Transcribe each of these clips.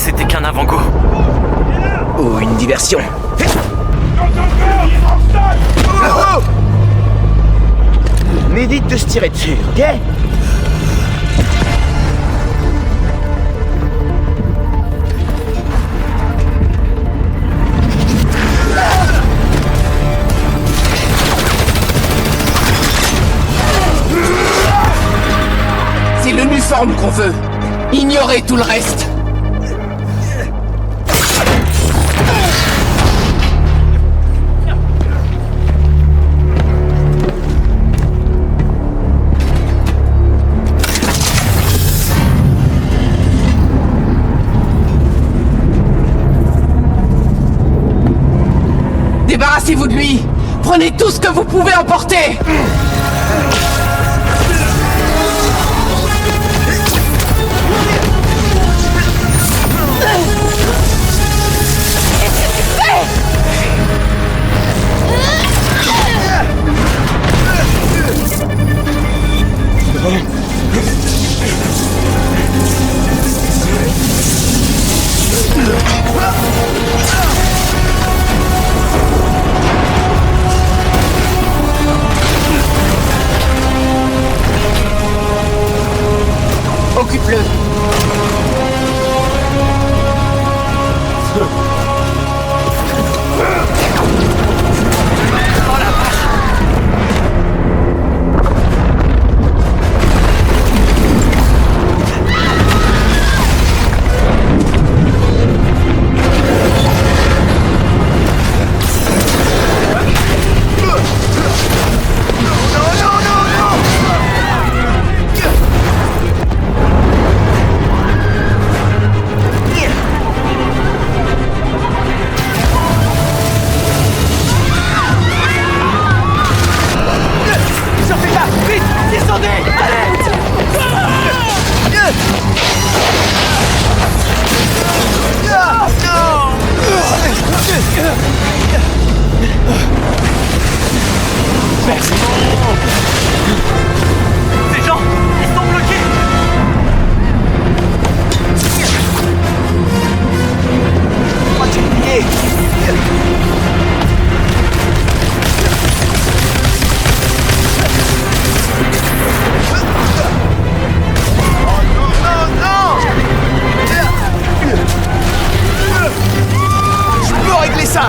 c'était qu'un avant-goût. Ou une diversion. M'évite de se tirer dessus, ok? C'est l'uniforme qu'on veut. Ignorez tout le reste. Débarrassez-vous de lui. Prenez tout ce que vous pouvez emporter. Occupe-le. Ces gens, ils sont bloqués. Oh, j'ai oublié. Je peux régler ça.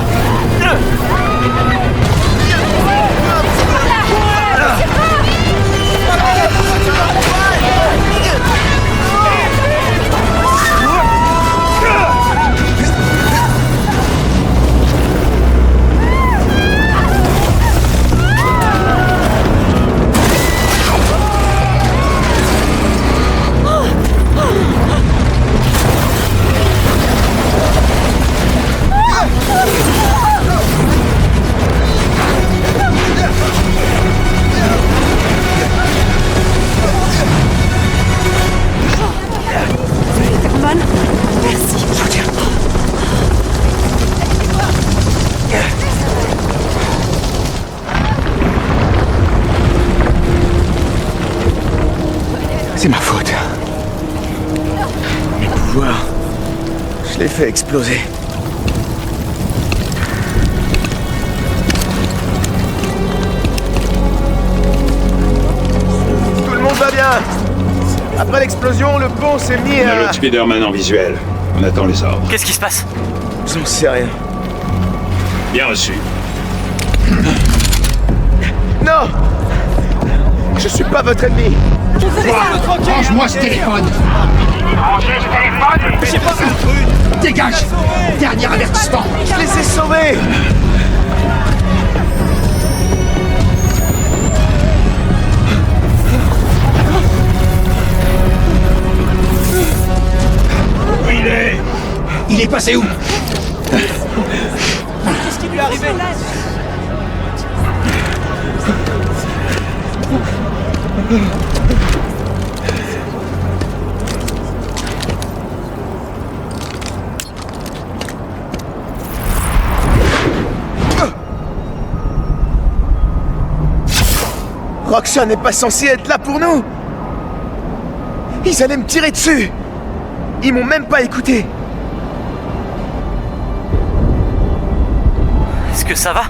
C'est ma faute. Mes pouvoirs, je les fais exploser. Tout le monde va bien. Après l'explosion, le pont s'est mis On a à... l'autre Spider-Man en visuel. On attend les ordres. Qu'est-ce qui se passe? J'en sais rien. Bien reçu. Non! Je suis pas votre ennemi. Range-moi ce téléphone. J'ai pas vu le truc. Dégage. Dernier avertissement. Je les ai sauvés. Il est passé où? Qu'est-ce qui lui est arrivé? Roxxon n'est pas censé être là pour nous. Ils allaient me tirer dessus. Ils m'ont même pas écouté. Est-ce que ça va?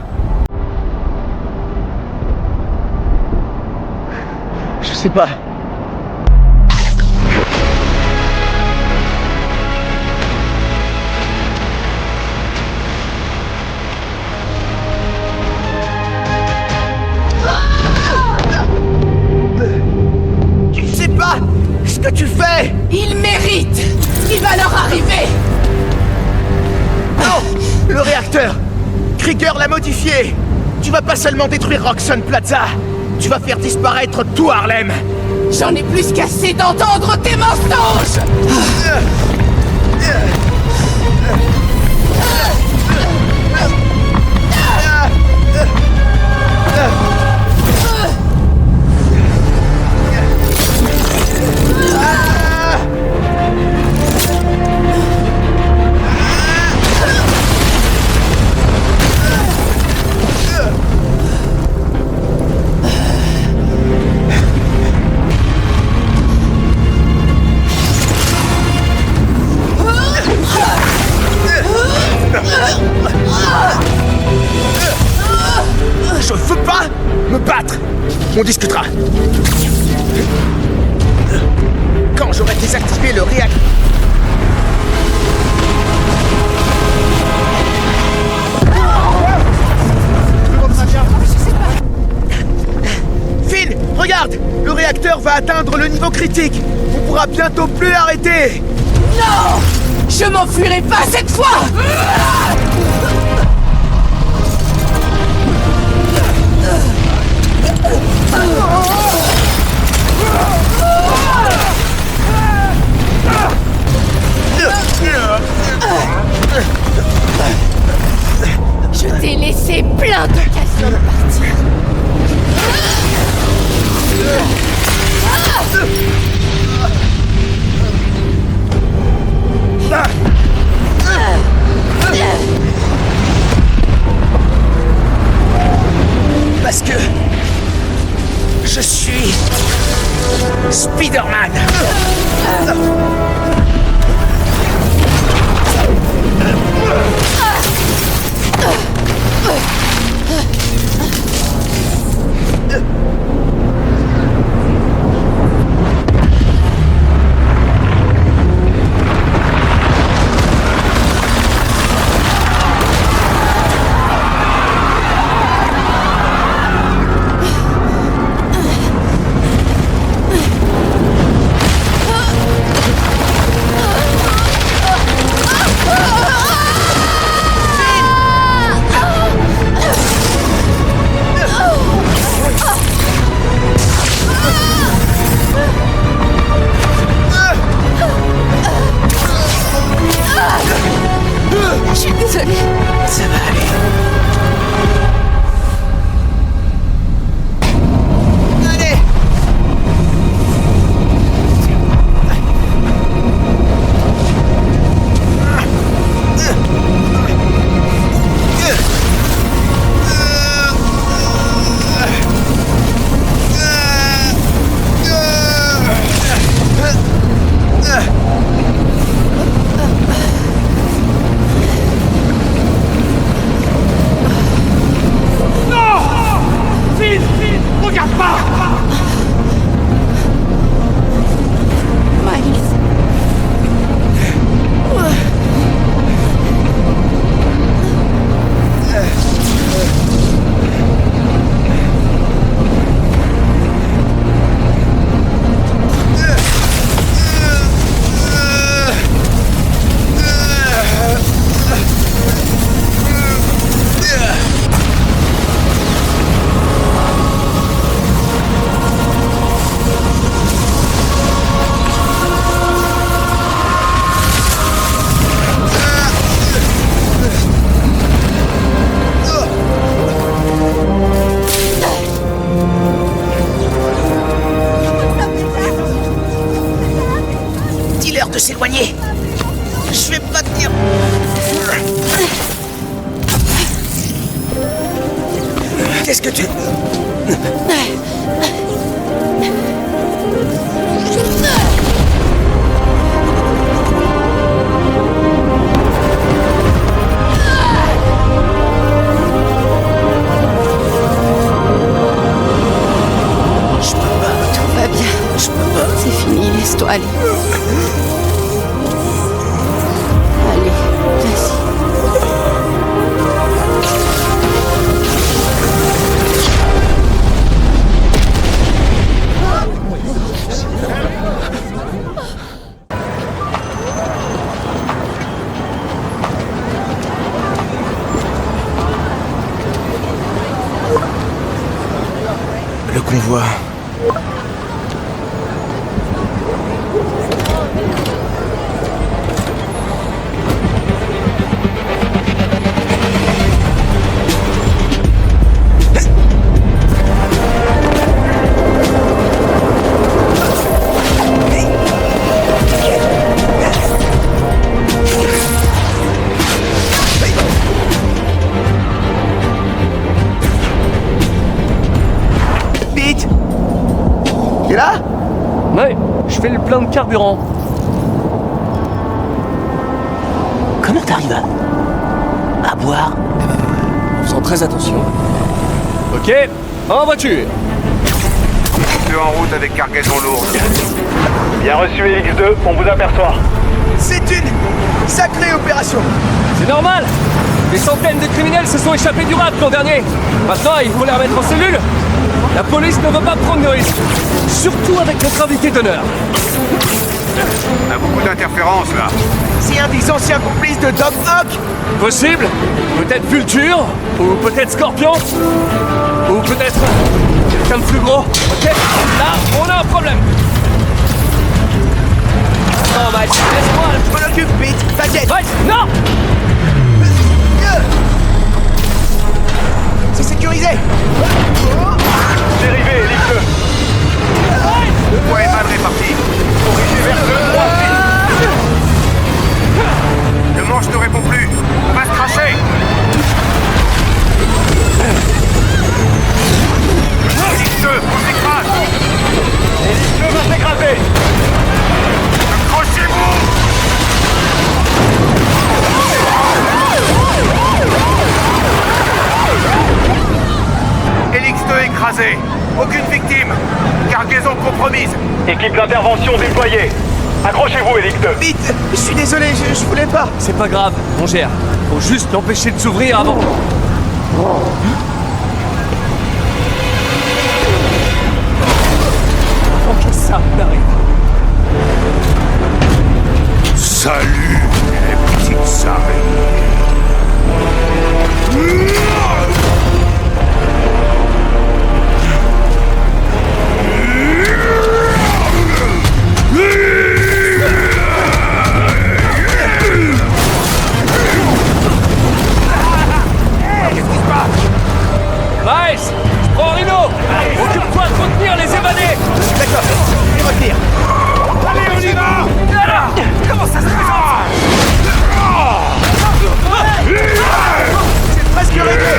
Je sais pas. Tu sais pas ce que tu fais! Ils méritent ce qui va leur arriver. Non! Le réacteur! Krieger l'a modifié! Tu vas pas seulement détruire Roxxon Plaza! Tu vas faire disparaître tout Harlem! J'en ai plus qu'assez d'entendre tes mensonges. Je veux pas me battre! On discutera! Quand j'aurai désactivé le réacteur... Finn, regarde! Le réacteur va atteindre le niveau critique! On pourra bientôt plus l'arrêter! Non, je m'enfuirai pas cette fois. Je t'ai laissé plein d'occasions de partir. Parce que... je suis... Spider-Man! Je suis désolée. Ça va aller. Allez! Regarde pas! Miles. Dis-leur de s'éloigner! Je vais pas tenir... Qu'est-ce que tu... prévoit. Pete! T'es là? Ouais, je fais le plein de carburant. Comment t'arrives à boire? En faisant très attention. Ok, en voiture. Deux en route avec cargaison lourde. Bien reçu LX2, on vous aperçoit. C'est une sacrée opération! C'est normal. Des centaines de criminels se sont échappés du rap l'an dernier. Maintenant, il faut les remettre en cellule. La police ne veut pas prendre de risques. Surtout avec notre invité d'honneur. On a beaucoup d'interférences là. C'est un des anciens complices de Doc Ock! Possible. Peut-être Vulture. Ou peut-être Scorpion. Ou peut-être quelqu'un de plus gros. Ok. Là, on a un problème. Non, Mike, laisse-moi. Je m'en occupe, Pete, t'inquiète! Mike, non. C'est sécurisé! Dérivé LX2. Le poids est mal réparti. Corrigé vers le droit. Le manche ne répond plus. On va se cracher. LX2, on s'écrase. LX2 va s'écraser. Accrochez-vous. LX2 écrasé. Aucune victime. Cargaison compromise. Équipe d'intervention déployée. Accrochez-vous LX2. Pete, je suis désolé, je voulais pas. C'est pas grave, on gère. Faut juste l'empêcher de s'ouvrir avant. Faut que ça arrive. Salut, les petites araignées. Miles, je prends Rhino. Occupe-toi de retenir les évadés. D'accord, je vais retenir. Allez, on y va. Voilà. Comment ça se présente? C'est presque réglé!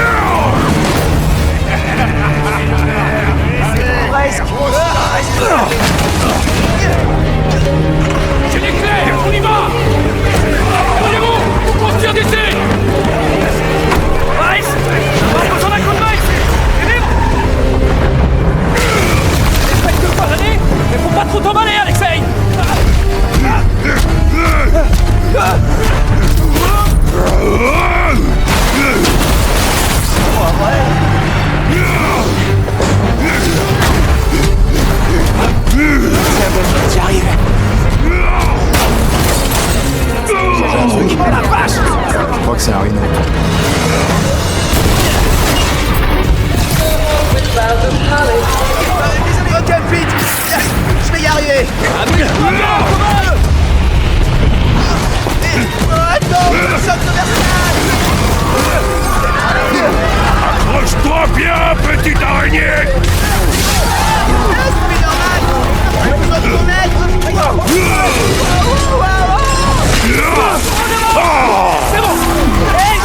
C'est presque! J'ai des clés, on y va. Prenez-vous, on tire d'ici. Miles, on a besoin d'un coup de main ici. T'es libre. Respecte le pas d'année, mais faut pas trop t'emballer, Alexei. J'y arrive! J'ai un truc. Oh la vache! Je crois que c'est un rhino. Désolé, ok, Pete! Je vais y arriver! Attends, choc commercial! Accroche-toi bien, petite araignée. C'est bon. Hey,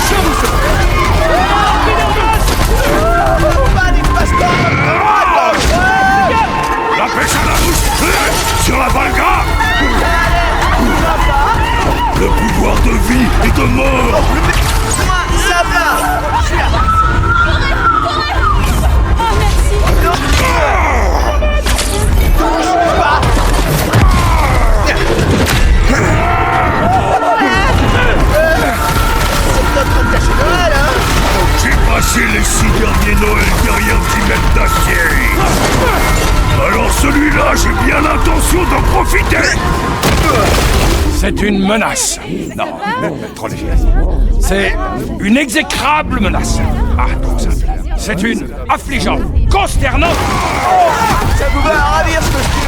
La pêche à la bouche. Sur la valga. Le pouvoir de vie et de mort. Ça va! Oh, merci. J'ai passé les 6 derniers Noëls derrière 10 mètres d'acier. Alors celui-là, j'ai bien l'intention d'en profiter. C'est une menace. Non, trop léger. C'est une exécrable menace. Ah, trop simple. C'est une affligeante, consternante Ça vous va à ravir ce que je dis?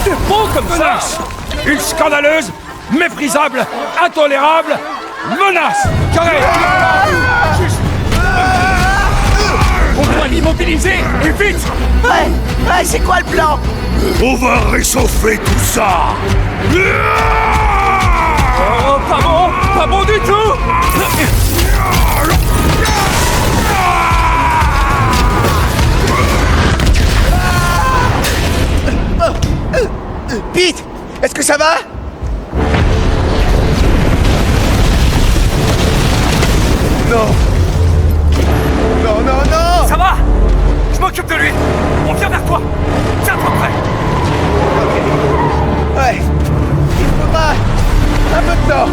C'est beau comme menace. Une scandaleuse, méprisable, intolérable menace. Carré. On doit l'immobiliser, et vite. Ouais, c'est quoi le plan? On va réchauffer tout ça. Oh, pas bon du tout. Pete, est-ce que ça va? Non. Non, non, non. Ça va? Je m'occupe de lui. On vient vers toi. Tiens-toi prêt. Ouais. Il faudra un peu de temps.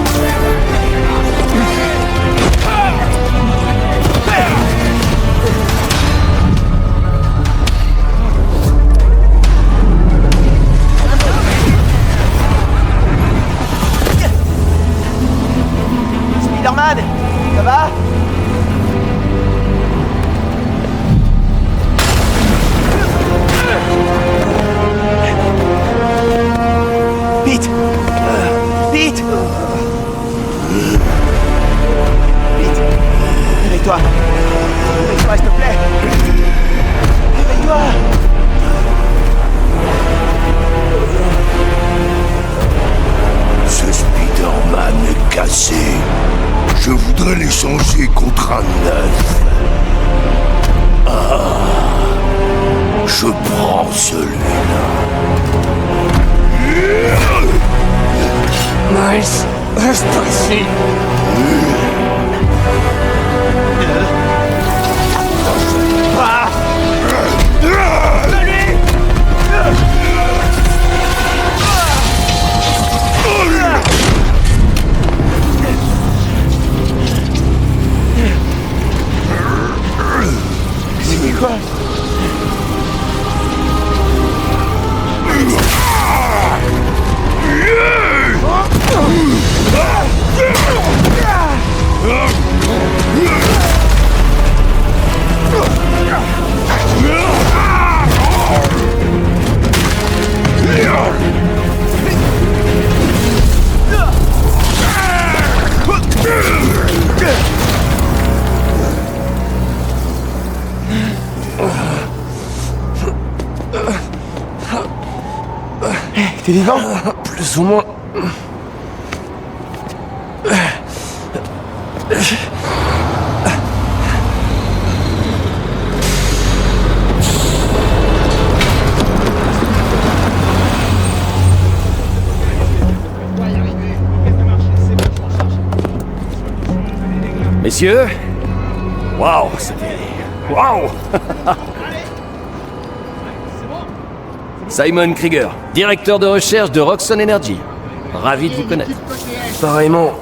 Spider-Man, ça va? Pete! Pete! Pete! Réveille-toi! Réveille-toi, s'il te plaît! Réveille-toi! Ce Spider-Man est cassé. Je voudrais l'échanger contre un neuf. Je prends celui-là. Nice. Reste ici. C'est quoi? T'es vivant? Plus ou moins. Messieurs, waouh, c'était... Waouh. Simon Krieger, directeur de recherche de Roxxon Energy. Ravi de vous connaître. Pareillement.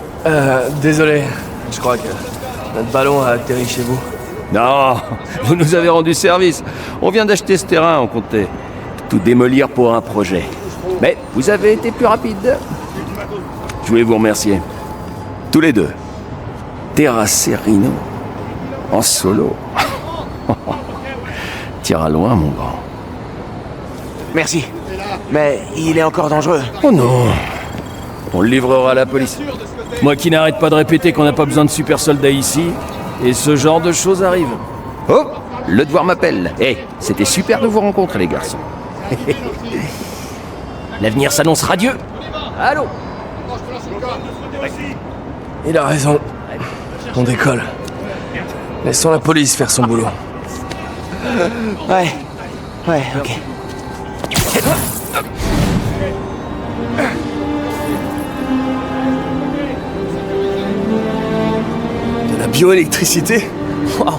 Désolé. Je crois que notre ballon a atterri chez vous. Non, vous nous avez rendu service. On vient d'acheter ce terrain, on comptait tout démolir pour un projet. Mais vous avez été plus rapide. Je voulais vous remercier. Tous les deux. Terrasser Rhino. En solo. T'iras loin, mon grand. Merci. Mais il est encore dangereux. Oh non. On le livrera à la police. Moi qui n'arrête pas de répéter qu'on n'a pas besoin de super soldats ici, et ce genre de choses arrive. Oh, le devoir m'appelle. C'était super de vous rencontrer, les garçons. L'avenir s'annonce radieux. Allô. Il a raison. On décolle. Laissons la police faire son boulot. Ouais, ok. De la bioélectricité? Waouh. Moi,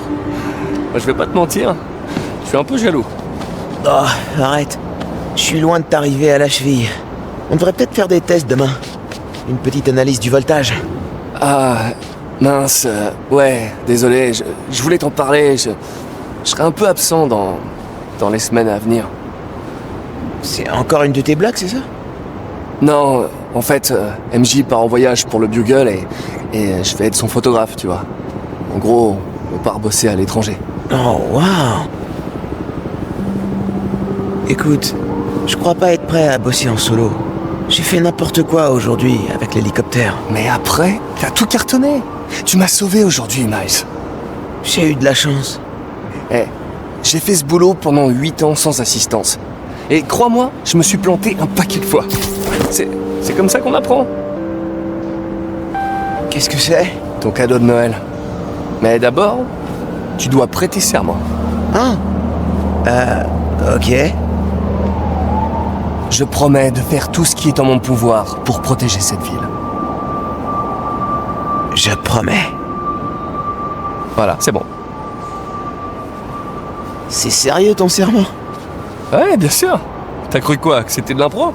je vais pas te mentir. Je suis un peu jaloux. Oh, arrête. Je suis loin de t'arriver à la cheville. On devrait peut-être faire des tests demain. Une petite analyse du voltage. Ah, mince. Ouais, désolé. Je voulais t'en parler. Je serai un peu absent dans les semaines à venir. C'est encore une de tes blagues, c'est ça? Non, En fait, MJ part en voyage pour le Bugle et je vais être son photographe, tu vois. En gros, on part bosser à l'étranger. Oh, waouh! Écoute, je crois pas être prêt à bosser en solo. J'ai fait n'importe quoi aujourd'hui avec l'hélicoptère. Mais après, t'as tout cartonné. Tu m'as sauvé aujourd'hui, Miles. J'ai eu de la chance. J'ai fait ce boulot pendant 8 ans sans assistance. Et crois-moi, je me suis planté un paquet de fois. C'est comme ça qu'on apprend. Qu'est-ce que c'est? Ton cadeau de Noël. Mais d'abord, tu dois prêter serment. Hein? Ok. Je promets de faire tout ce qui est en mon pouvoir pour protéger cette ville. Je promets. Voilà, c'est bon. C'est sérieux ton serment? Ouais, bien sûr. T'as cru quoi? Que c'était de l'impro?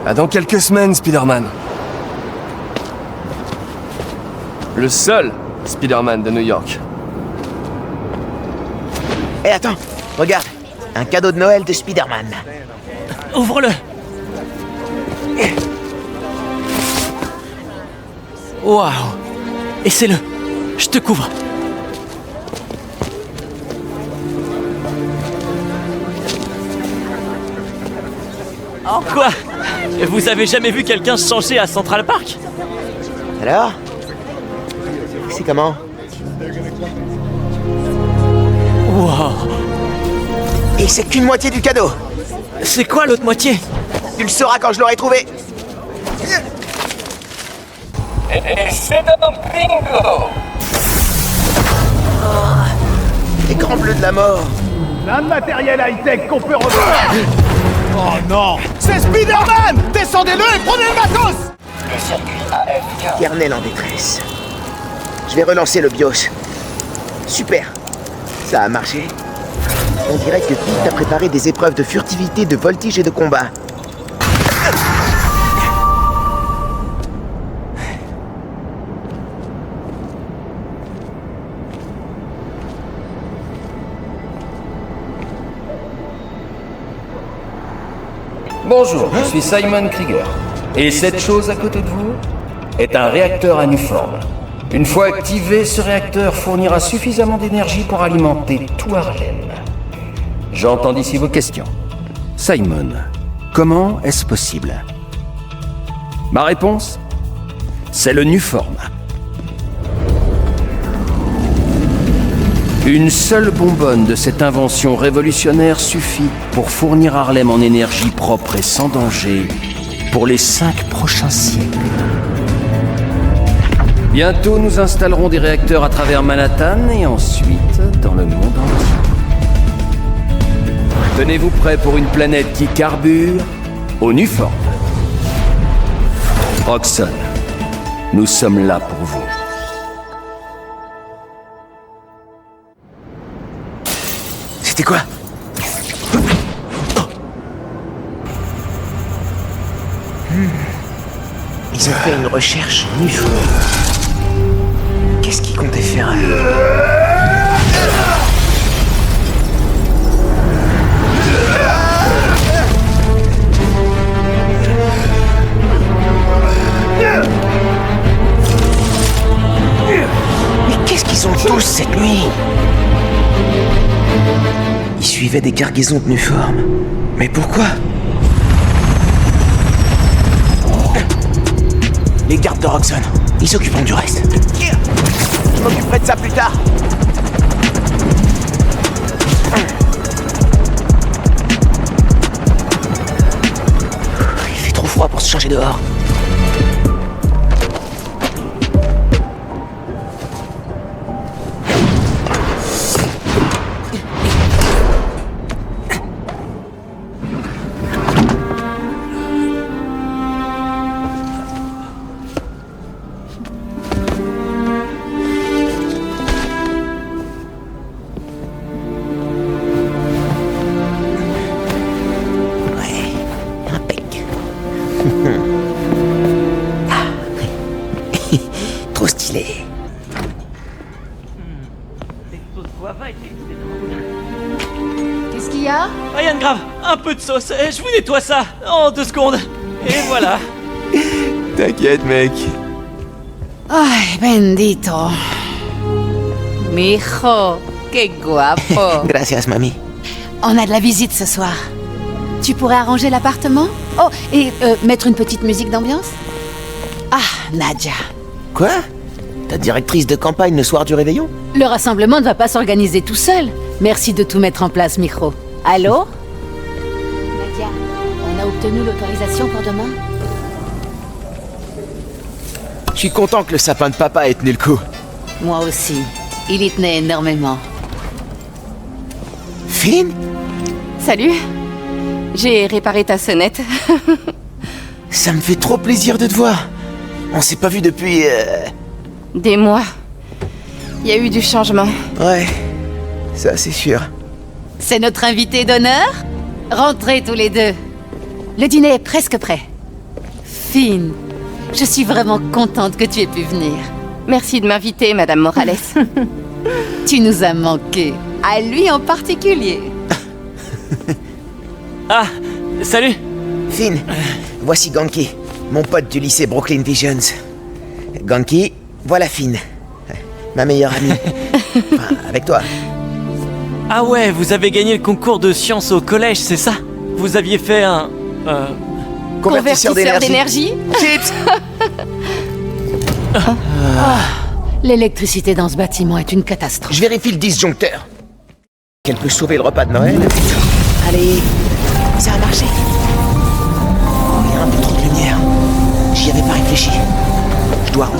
À dans quelques semaines, Spider-Man. Le seul Spider-Man de New York. Attends, regarde. Un cadeau de Noël de Spider-Man. Ouvre-le! Waouh! Essaie-le! Je te couvre! Oh quoi? Vous avez jamais vu quelqu'un se changer à Central Park? Alors? C'est comment? Wow! Et c'est qu'une moitié du cadeau. C'est quoi l'autre moitié? Tu le sauras quand je l'aurai trouvé. Et c'est un bingo! Écran bleu de la mort. Plein de matériel high-tech qu'on peut revoir. Oh non! C'est Spider-Man! Descendez-le et prenez le matos! Kernel en détresse. Je vais relancer le BIOS. Super. Ça a marché. On dirait que Pete a préparé des épreuves de furtivité, de voltige et de combat. Bonjour, je suis Simon Krieger. Et cette chose à côté de vous est un réacteur à Nuform. Une fois activé, ce réacteur fournira suffisamment d'énergie pour alimenter tout Harlem. J'entends d'ici vos questions. Simon, comment est-ce possible? Ma réponse? C'est le Nuform. Une seule bonbonne de cette invention révolutionnaire suffit pour fournir Harlem en énergie propre et sans danger pour les 5 prochains siècles. Bientôt, nous installerons des réacteurs à travers Manhattan et ensuite dans le monde entier. Tenez-vous prêts pour une planète qui carbure au Nuform. Roxxon, nous sommes là pour vous. C'était quoi? Ils ont fait une recherche Nuform. Qu'est-ce qu'ils comptaient faire? Mais qu'est-ce qu'ils ont tous cette nuit? Ils suivaient des cargaisons de Nuform. Mais pourquoi? Les gardes de Roxxon, ils s'occuperont du reste. Je m'occuperai de ça plus tard. Il fait trop froid pour se changer dehors. Trop stylé. Qu'est-ce qu'il y a? Rien de grave. Un peu de sauce, je vous nettoie ça en 2 secondes. Et voilà. T'inquiète, mec. Ay, bendito. Mijo, qué guapo. Gracias, mami. On a de la visite ce soir. Tu pourrais arranger l'appartement? Oh, et mettre une petite musique d'ambiance? Ah, Nadia. Quoi? Ta directrice de campagne le soir du réveillon? Le rassemblement ne va pas s'organiser tout seul. Merci de tout mettre en place, Mijo. Allô? Nadia, on a obtenu l'autorisation pour demain? Je suis content que le sapin de papa ait tenu le coup. Moi aussi. Il y tenait énormément. Finn? Salut. J'ai réparé ta sonnette. Ça me fait trop plaisir de te voir. On s'est pas vu depuis... Des mois. Il y a eu du changement. Ouais, ça c'est sûr. C'est notre invité d'honneur? Rentrez tous les deux. Le dîner est presque prêt. Finn, je suis vraiment contente que tu aies pu venir. Merci de m'inviter, Madame Morales. Tu nous as manqué. À lui en particulier. Ah, salut. Finn, voici Ganki, mon pote du lycée Brooklyn Visions. Ganki, voilà Finn, ma meilleure amie. Enfin, avec toi. Ah ouais, vous avez gagné le concours de sciences au collège, c'est ça? Vous aviez fait un... Convertisseur d'énergie. Chips. L'électricité dans ce bâtiment est une catastrophe. Je vérifie le disjoncteur. Qu'elle peut sauver le repas de Noël. Allez, ça a marché. Oh, il y a un peu trop de lumière. J'y avais pas réfléchi. Je dois...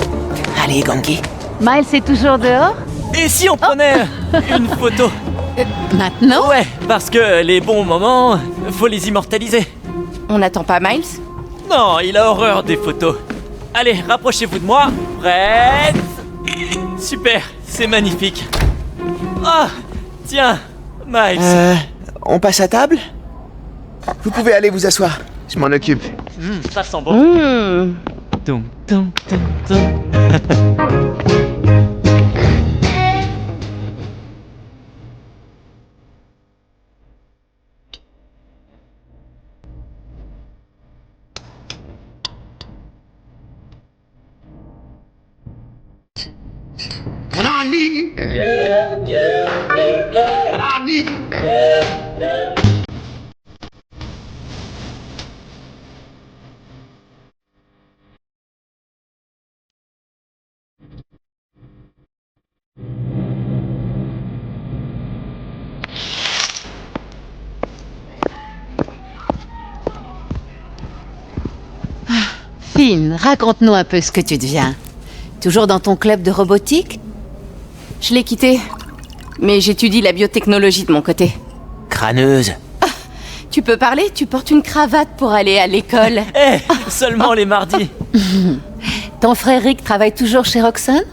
Allez, Ganki. Miles est toujours dehors? Et si on prenait une photo? Maintenant? Ouais, parce que les bons moments, faut les immortaliser. On n'attend pas Miles? Non, il a horreur des photos. Allez, rapprochez-vous de moi. Prête? Super, c'est magnifique. Ah, tiens, Miles. On passe à table? Vous pouvez aller vous asseoir. Je m'en occupe. Ça sent bon. Tum, tum, tum, tum. Finn, raconte-nous un peu ce que tu deviens. Toujours dans ton club de robotique? Je l'ai quitté. Mais j'étudie la biotechnologie de mon côté. Crâneuse. Tu peux parler? Tu portes une cravate pour aller à l'école. Seulement les mardis. Ton frère Rick travaille toujours chez Roxxon?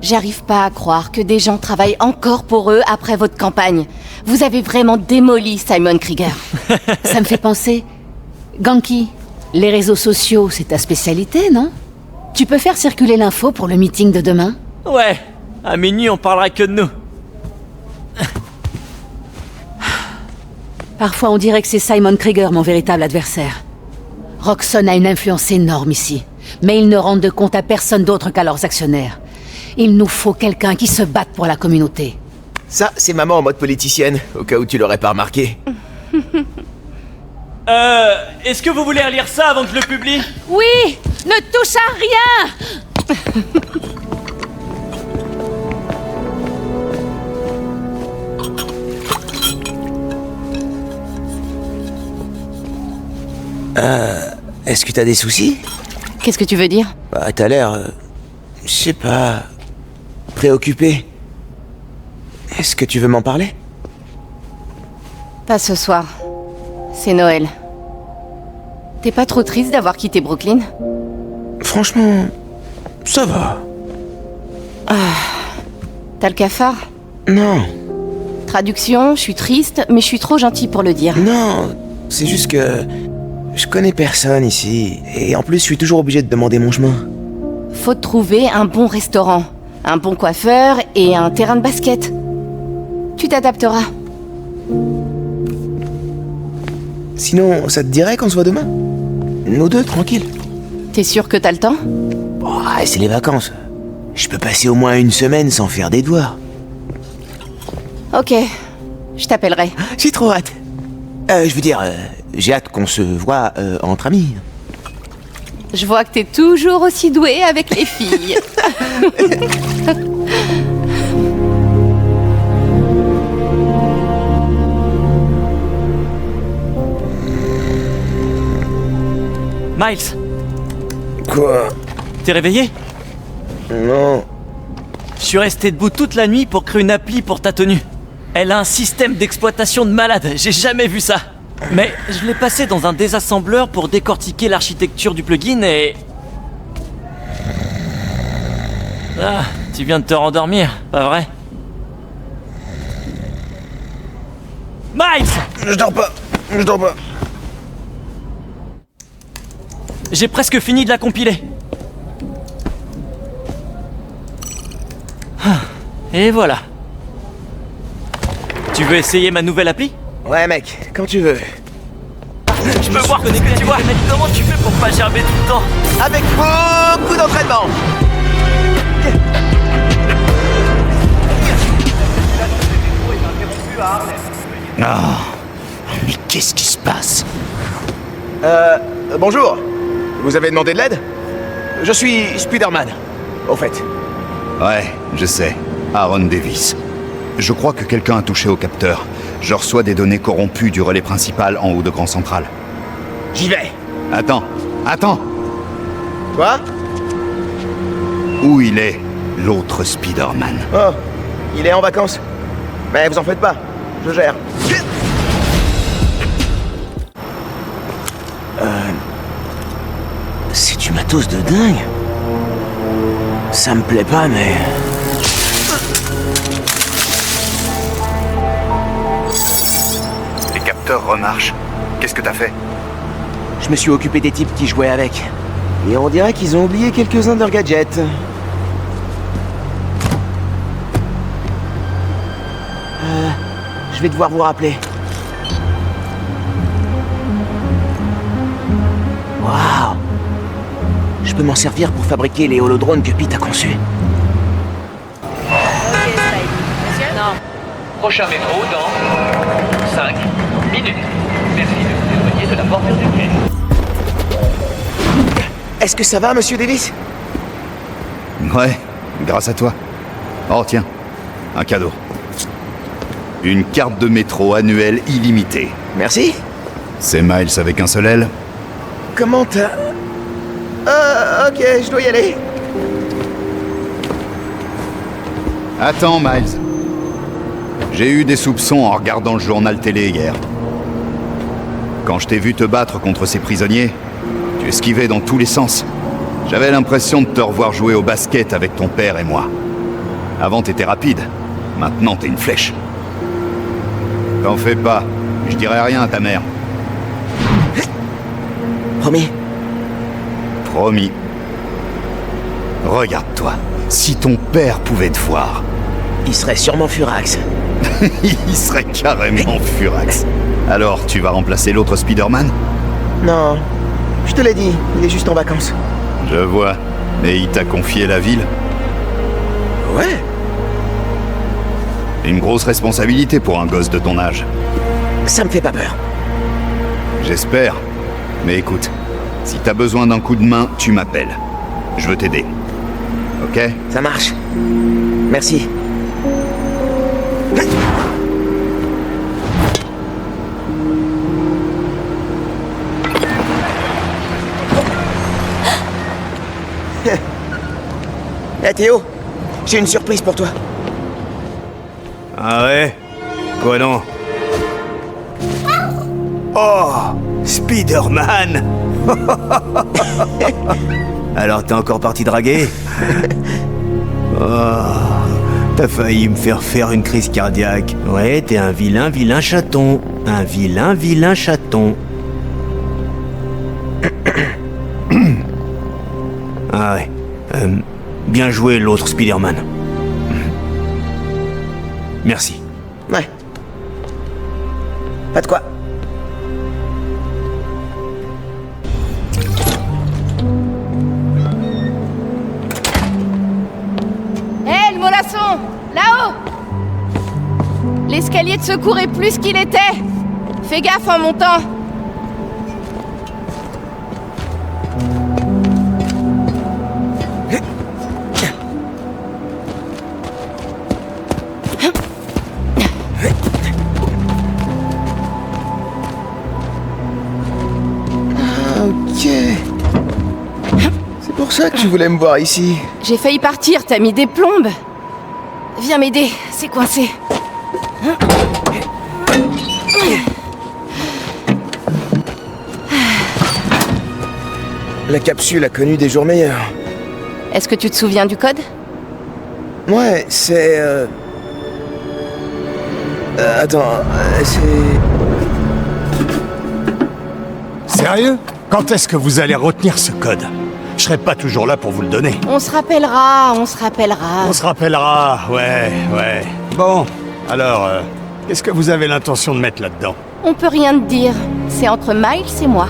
J'arrive pas à croire que des gens travaillent encore pour eux après votre campagne. Vous avez vraiment démoli Simon Krieger. Ça me fait penser... Ganki, les réseaux sociaux, c'est ta spécialité, non? Tu peux faire circuler l'info pour le meeting de demain? Ouais, à minuit on parlera que de nous. Parfois on dirait que c'est Simon Krieger mon véritable adversaire. Roxxon a une influence énorme ici, mais ils ne rendent de compte à personne d'autre qu'à leurs actionnaires. Il nous faut quelqu'un qui se batte pour la communauté. Ça, c'est maman en mode politicienne, au cas où tu l'aurais pas remarqué. Est-ce que vous voulez relire ça avant que je le publie? Oui! Ne touche à rien! Est-ce que t'as des soucis? Qu'est-ce que tu veux dire? Bah, t'as l'air... je sais pas... préoccupé. Est-ce que tu veux m'en parler? Pas ce soir. C'est Noël. T'es pas trop triste d'avoir quitté Brooklyn? Franchement... ça va. T'as le cafard? Non. Traduction, je suis triste, mais je suis trop gentil pour le dire. Non, c'est juste que... je connais personne ici. Et en plus, je suis toujours obligé de demander mon chemin. Faut trouver un bon restaurant, un bon coiffeur et un terrain de basket. Tu t'adapteras. Sinon, ça te dirait qu'on se voit demain? Nous deux, tranquille. T'es sûr que t'as le temps? Oh, c'est les vacances. Je peux passer au moins une semaine sans faire des devoirs. Ok, je t'appellerai. J'ai trop hâte. J'ai hâte qu'on se voit entre amis. Je vois que t'es toujours aussi doué avec les filles. Miles, Quoi? t'es réveillé? Non. Je suis resté debout toute la nuit pour créer une appli pour ta tenue. Elle a un système d'exploitation de malade, j'ai jamais vu ça. Mais je l'ai passé dans un désassembleur pour décortiquer l'architecture du plugin et... Ah, tu viens de te rendormir, pas vrai? Miles! Je dors pas. J'ai presque fini de la compiler. Et voilà. Tu veux essayer ma nouvelle appli? Ouais, mec, quand tu veux. Je peux voir que tu vois. Comment tu fais pour pas gerber tout le temps? Avec beaucoup d'entraînement. Mais qu'est-ce qui se passe? Bonjour. Vous avez demandé de l'aide? Je suis Spider-Man, au fait. Ouais, je sais. Aaron Davis. Je crois que quelqu'un a touché au capteur. Je reçois des données corrompues du relais principal en haut de Grand Central. J'y vais. Attends. Quoi? Où il est, l'autre Spider-Man? Oh, il est en vacances. Mais vous en faites pas, je gère. C'est du matos de dingue. Ça me plaît pas, mais... Les capteurs remarchent. Qu'est-ce que t'as fait? Je me suis occupé des types qui jouaient avec. Et on dirait qu'ils ont oublié quelques-uns de leurs gadgets. Je vais devoir vous rappeler. Waouh! Je peux m'en servir pour fabriquer les holodrones que Pete a conçus. Prochain métro dans 5 minutes. Merci de vous éloigner de la bordure du quai. Est-ce que ça va, monsieur Davis? Ouais, grâce à toi. Oh tiens, un cadeau. Une carte de métro annuelle illimitée. Merci. C'est Miles avec un seul L. Comment t'as... ok, je dois y aller. Attends, Miles. J'ai eu des soupçons en regardant le journal télé hier. Quand je t'ai vu te battre contre ces prisonniers, tu esquivais dans tous les sens. J'avais l'impression de te revoir jouer au basket avec ton père et moi. Avant, t'étais rapide. Maintenant, t'es une flèche. T'en fais pas. Je dirai rien à ta mère. Promis. Promis. Regarde-toi. Si ton père pouvait te voir... Il serait sûrement furax. Il serait carrément furax. Alors, tu vas remplacer l'autre Spider-Man? Non, je te l'ai dit, il est juste en vacances. Je vois. Et il t'a confié la ville? Ouais. Une grosse responsabilité pour un gosse de ton âge. Ça me fait pas peur. J'espère. Mais écoute, si t'as besoin d'un coup de main, tu m'appelles. Je veux t'aider. Ok? Ça marche. Merci. Hé Théo, j'ai une surprise pour toi. Ah ouais? Quoi non? Oh, Spider-Man. Alors t'es encore parti draguer? Oh, t'as failli me faire une crise cardiaque. Ouais, t'es un vilain chaton. Un vilain chaton. Ah ouais. Bien joué l'autre Spider-Man. Merci. Ouais. Pas de quoi. Hé, le mollasson! Là-haut! L'escalier de secours est plus qu'il était! Fais gaffe en montant! Ok. C'est pour ça que tu voulais me voir ici. J'ai failli partir, t'as mis des plombes! Viens m'aider, c'est coincé. La capsule a connu des jours meilleurs. Est-ce que tu te souviens du code? Ouais, c'est... attends, c'est... Sérieux? Quand est-ce que vous allez retenir ce code? Je serai pas toujours là pour vous le donner. On se rappellera, on se rappellera. On se rappellera, ouais. Bon, alors, qu'est-ce que vous avez l'intention de mettre là-dedans? On peut rien te dire. C'est entre Miles et moi.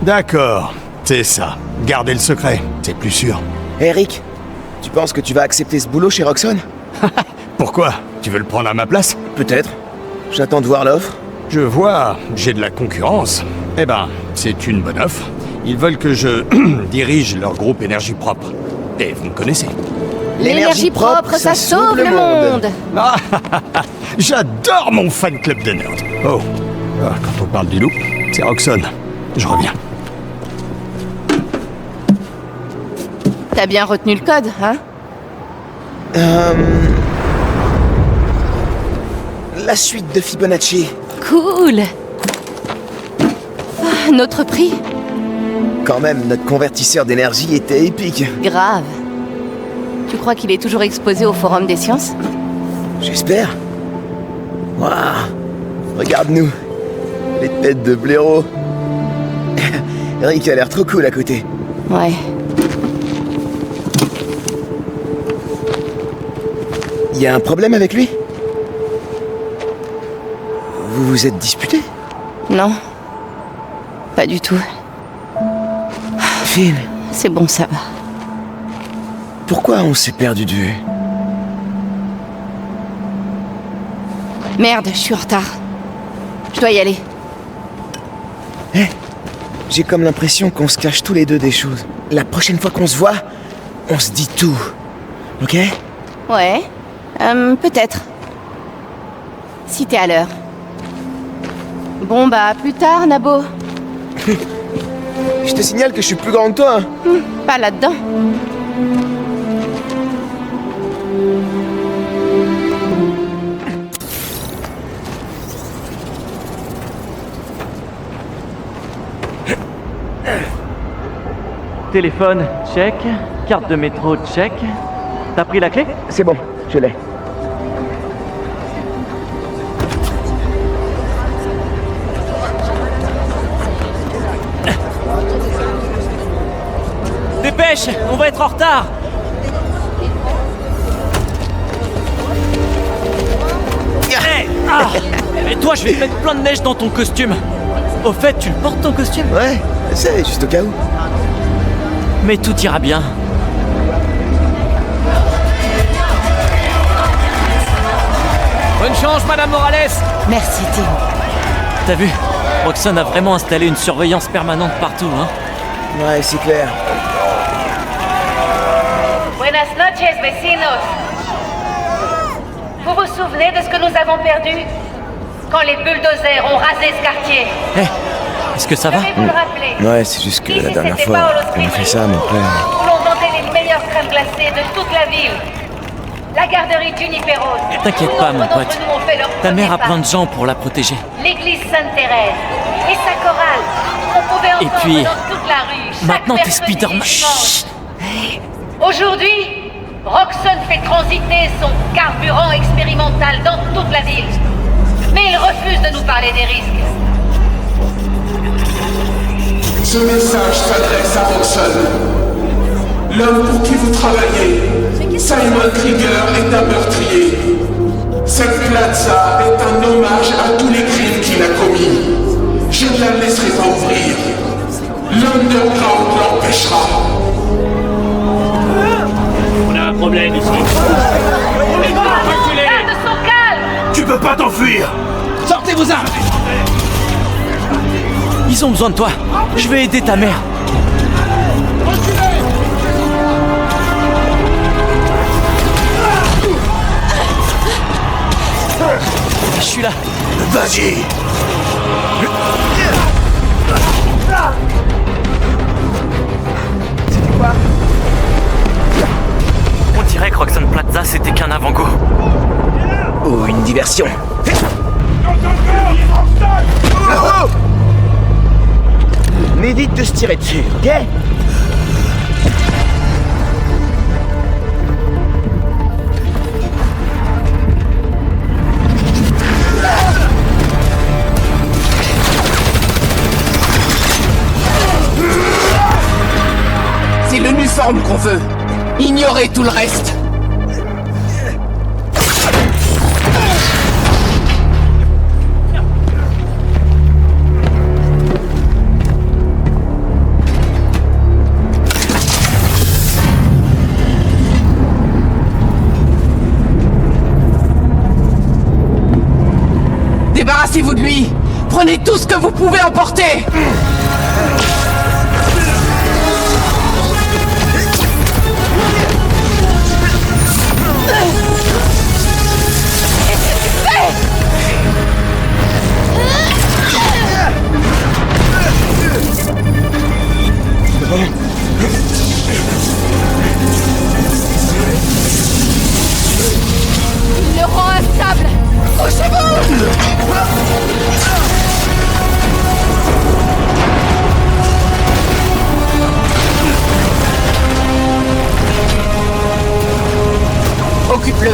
D'accord, c'est ça. Gardez le secret, c'est plus sûr. Eric, tu penses que tu vas accepter ce boulot chez Roxxon? Pourquoi? Tu veux le prendre à ma place? Peut-être. J'attends de voir l'offre. Je vois, j'ai de la concurrence. Eh ben, c'est une bonne offre. Ils veulent que je dirige leur groupe énergie propre. Et vous me connaissez. L'énergie propre, ça sauve le monde. Ah, j'adore mon fan club de nerds. Oh, quand on parle du loup, c'est Roxxon. Je reviens. T'as bien retenu le code, hein? La suite de Fibonacci. Cool. Ah, notre prix? Quand même, notre convertisseur d'énergie était épique. Grave. Tu crois qu'il est toujours exposé au Forum des Sciences? J'espère. Waouh. Regarde-nous. Les têtes de blaireaux. Eric a l'air trop cool à côté. Ouais. Y a un problème avec lui? Vous vous êtes disputé? Non. Pas du tout. Finn. C'est bon, ça va. Pourquoi on s'est perdu de vue? Merde, je suis en retard. Je dois y aller. Hé, j'ai comme l'impression qu'on se cache tous les deux des choses. La prochaine fois qu'on se voit, on se dit tout. Ok? Ouais. Peut-être. Si t'es à l'heure. Bon bah, à plus tard, Nabo. Je te signale que je suis plus grand que toi. Pas là-dedans. Téléphone, check. Carte de métro, check. T'as pris la clé? C'est bon, je l'ai. Dépêche, on va être en retard. Hey, et toi, je vais te mettre plein de neige dans ton costume. Au fait, tu le portes ton costume? Ouais, c'est juste au cas où. Mais tout ira bien. Bonne chance, Madame Morales. Merci, Théo. T'as vu? Roxxon a vraiment installé une surveillance permanente partout, hein? Ouais, c'est clair. Buenas noches, vecinos. Vous vous souvenez de ce que nous avons perdu? Quand les bulldozers ont rasé ce quartier? Est-ce que ça va? Vous le rappelez? Ouais, c'est juste que la dernière fois, on a fait ça, mon père. Où l'on vendait les meilleures crèmes glacées de toute la ville. La garderie Juniperos. T'inquiète pas, mon pote. Nous ont fait leur Ta mère a premier plein pas. de gens pour la protéger. L'église Sainte-Thérèse et sa chorale. On pouvait Et entendre puis, dans toute la rue. chaque maintenant, t'es mercredi Spider-Man. et dimanche. Aujourd'hui, Roxxon fait transiter son carburant expérimental dans toute la ville. Mais il refuse de nous parler des risques. Ce message s'adresse à Roxxon. L'homme pour qui vous travaillez, Simon Krieger, est un meurtrier. Cette plaza est un hommage à tous les crimes qu'il a commis. Je ne la laisserai pas ouvrir. L'Underground l'empêchera. On a un problème ici. Garde son calme! Tu peux pas t'enfuir! Sortez vos armes! Ils ont besoin de toi. Je vais aider ta mère. Je suis là. Vas-y! C'était quoi? On dirait que Roxxon Plaza c'était qu'un avant-goût. Ou une diversion. Oh! M'évite de se tirer dessus, ok? C'est l'uniforme qu'on veut. Ignorez tout le reste. Débarrassez-vous de lui. Prenez tout ce que vous pouvez emporter. Il le rend instable! Couchez-vous! Occupe-le.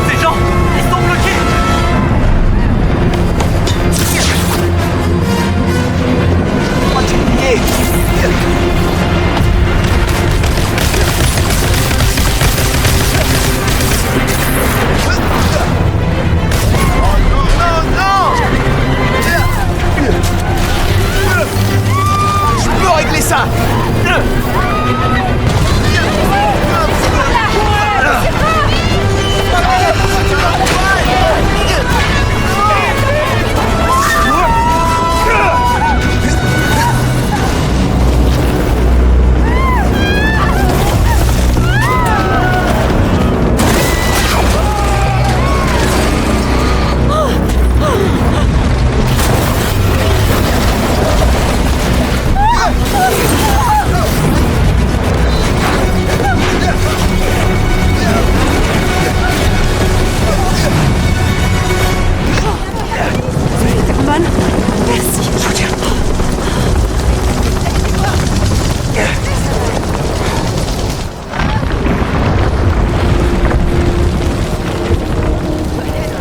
Ces gens, ils sont bloqués. Je peux régler ça.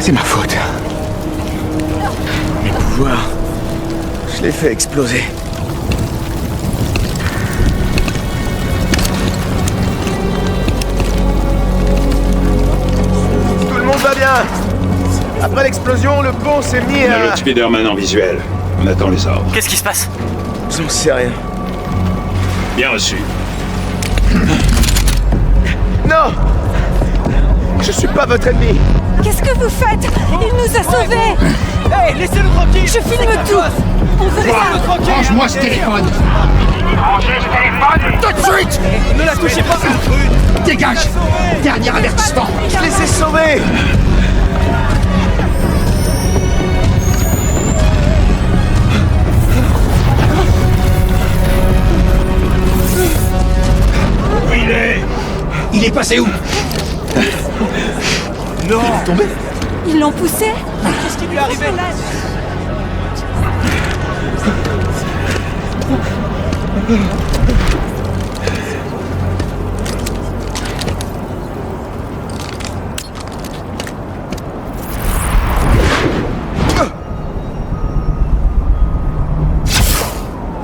C'est ma faute. Mes pouvoirs, je les fais exploser. Tout le monde va bien. Après l'explosion, le pont s'est mis On a à... l'autre Spider-Man en visuel. On attend les ordres. Qu'est-ce qui se passe? J'en sais rien. Bien reçu. Non! Je suis pas votre ennemi! Qu'est-ce que vous faites? Il nous a sauvés! Hey, laissez-le tranquille! Je filme tout! On fait Laissez-le tranquille! Range-moi ce téléphone! Rangez ce téléphone! Tout de suite! Ne la touchez pas! Dégage! Dernier avertissement! Je les ai sauvés! Où il est? Il est passé où? Non! Il est tombé? Ils l'ont poussé? Qu'est-ce qui lui est arrivé?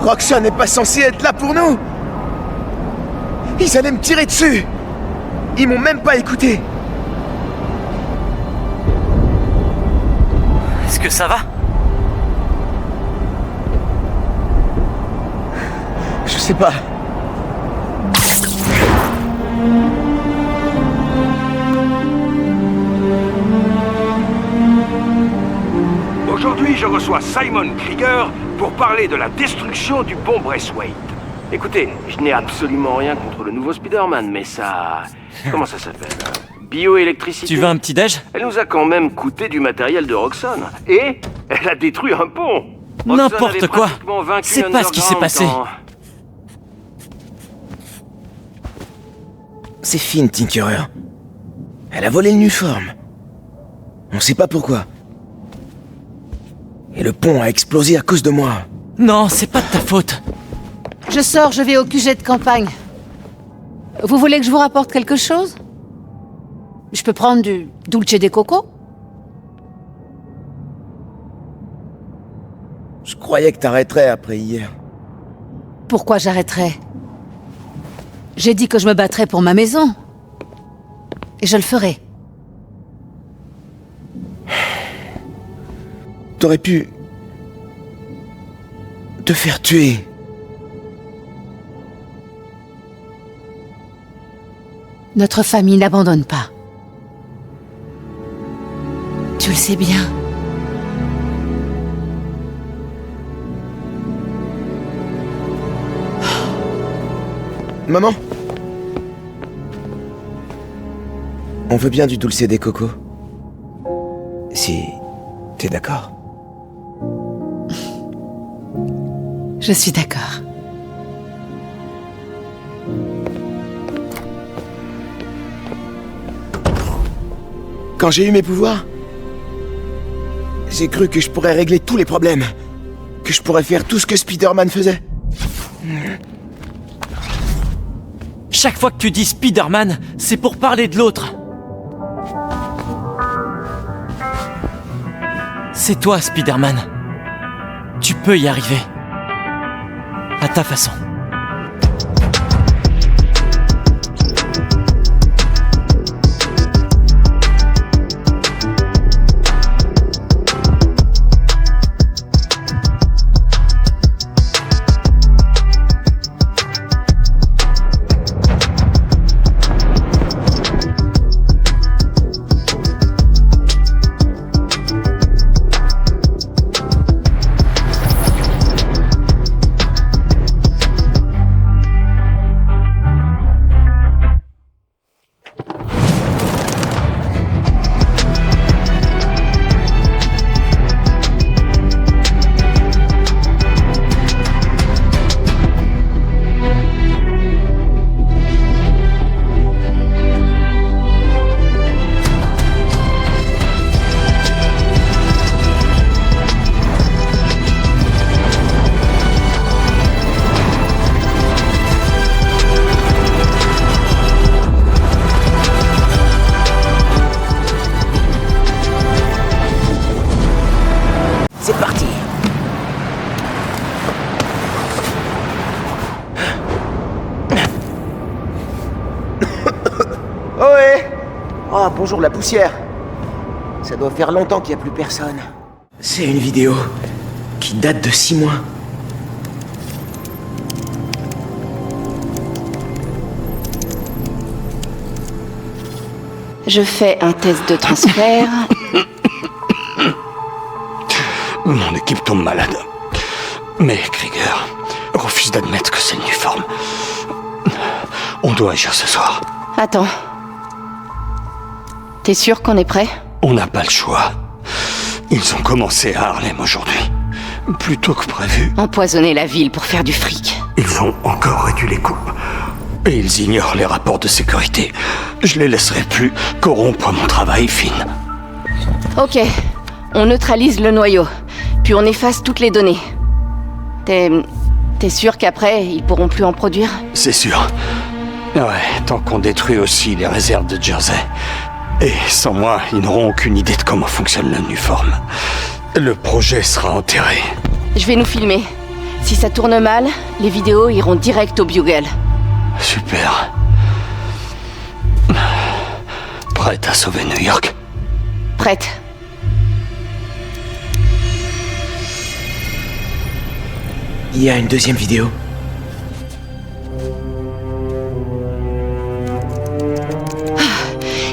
Roxxon n'est pas censé être là pour nous. Ils allaient me tirer dessus. Ils m'ont même pas écouté. Est-ce que ça va? Je sais pas. Aujourd'hui, je reçois Simon Krieger pour parler de la destruction du pont Braithwaite. Écoutez, je n'ai absolument rien contre le nouveau Spider-Man, mais ça... Comment ça s'appelle? Bioélectricité. Tu veux un petit déj? Elle nous a quand même coûté du matériel de Roxxon. Et elle a détruit un pont. N'importe quoi. C'est pas ce qui s'est passé. C'est Finn, Tinkerer. Elle a volé le Nuform. On sait pas pourquoi. Et le pont a explosé à cause de moi. Non, c'est pas de ta faute. Je sors, je vais au QG de campagne. Vous voulez que je vous rapporte quelque chose? Je peux prendre du dulce de coco? Je croyais que t'arrêterais après hier. Pourquoi j'arrêterais? J'ai dit que je me battrais pour ma maison. Et je le ferai. T'aurais pu... te faire tuer. Notre famille n'abandonne pas. Tu le sais bien. Maman? On veut bien du dulce de coco. Si t'es d'accord. Je suis d'accord. Quand j'ai eu mes pouvoirs, j'ai cru que je pourrais régler tous les problèmes. Que je pourrais faire tout ce que Spider-Man faisait. Chaque fois que tu dis Spider-Man, c'est pour parler de l'autre. C'est toi, Spider-Man. Tu peux y arriver. À ta façon. C'est parti. Ohé! Oh, bonjour la poussière. Ça doit faire longtemps qu'il n'y a plus personne. C'est une vidéo qui date de 6 mois. Je fais un test de transfert. Mon équipe tombe malade. Mais Krieger refuse d'admettre que c'est l'uniforme. On doit agir ce soir. Attends. T'es sûr qu'on est prêt? On n'a pas le choix. Ils ont commencé à Harlem aujourd'hui. Plus tôt que prévu. Empoisonner la ville pour faire du fric. Ils ont encore réduit les coupes. Et ils ignorent les rapports de sécurité. Je les laisserai plus corrompre mon travail, Finn. Ok. On neutralise le noyau. Puis on efface toutes les données. T'es sûr qu'après, ils pourront plus en produire? C'est sûr. Ouais, tant qu'on détruit aussi les réserves de Jersey. Et sans moi, ils n'auront aucune idée de comment fonctionne l'uniforme. Le projet sera enterré. Je vais nous filmer. Si ça tourne mal, les vidéos iront direct au Bugle. Super. Prête à sauver New York? Prête. Il y a une deuxième vidéo.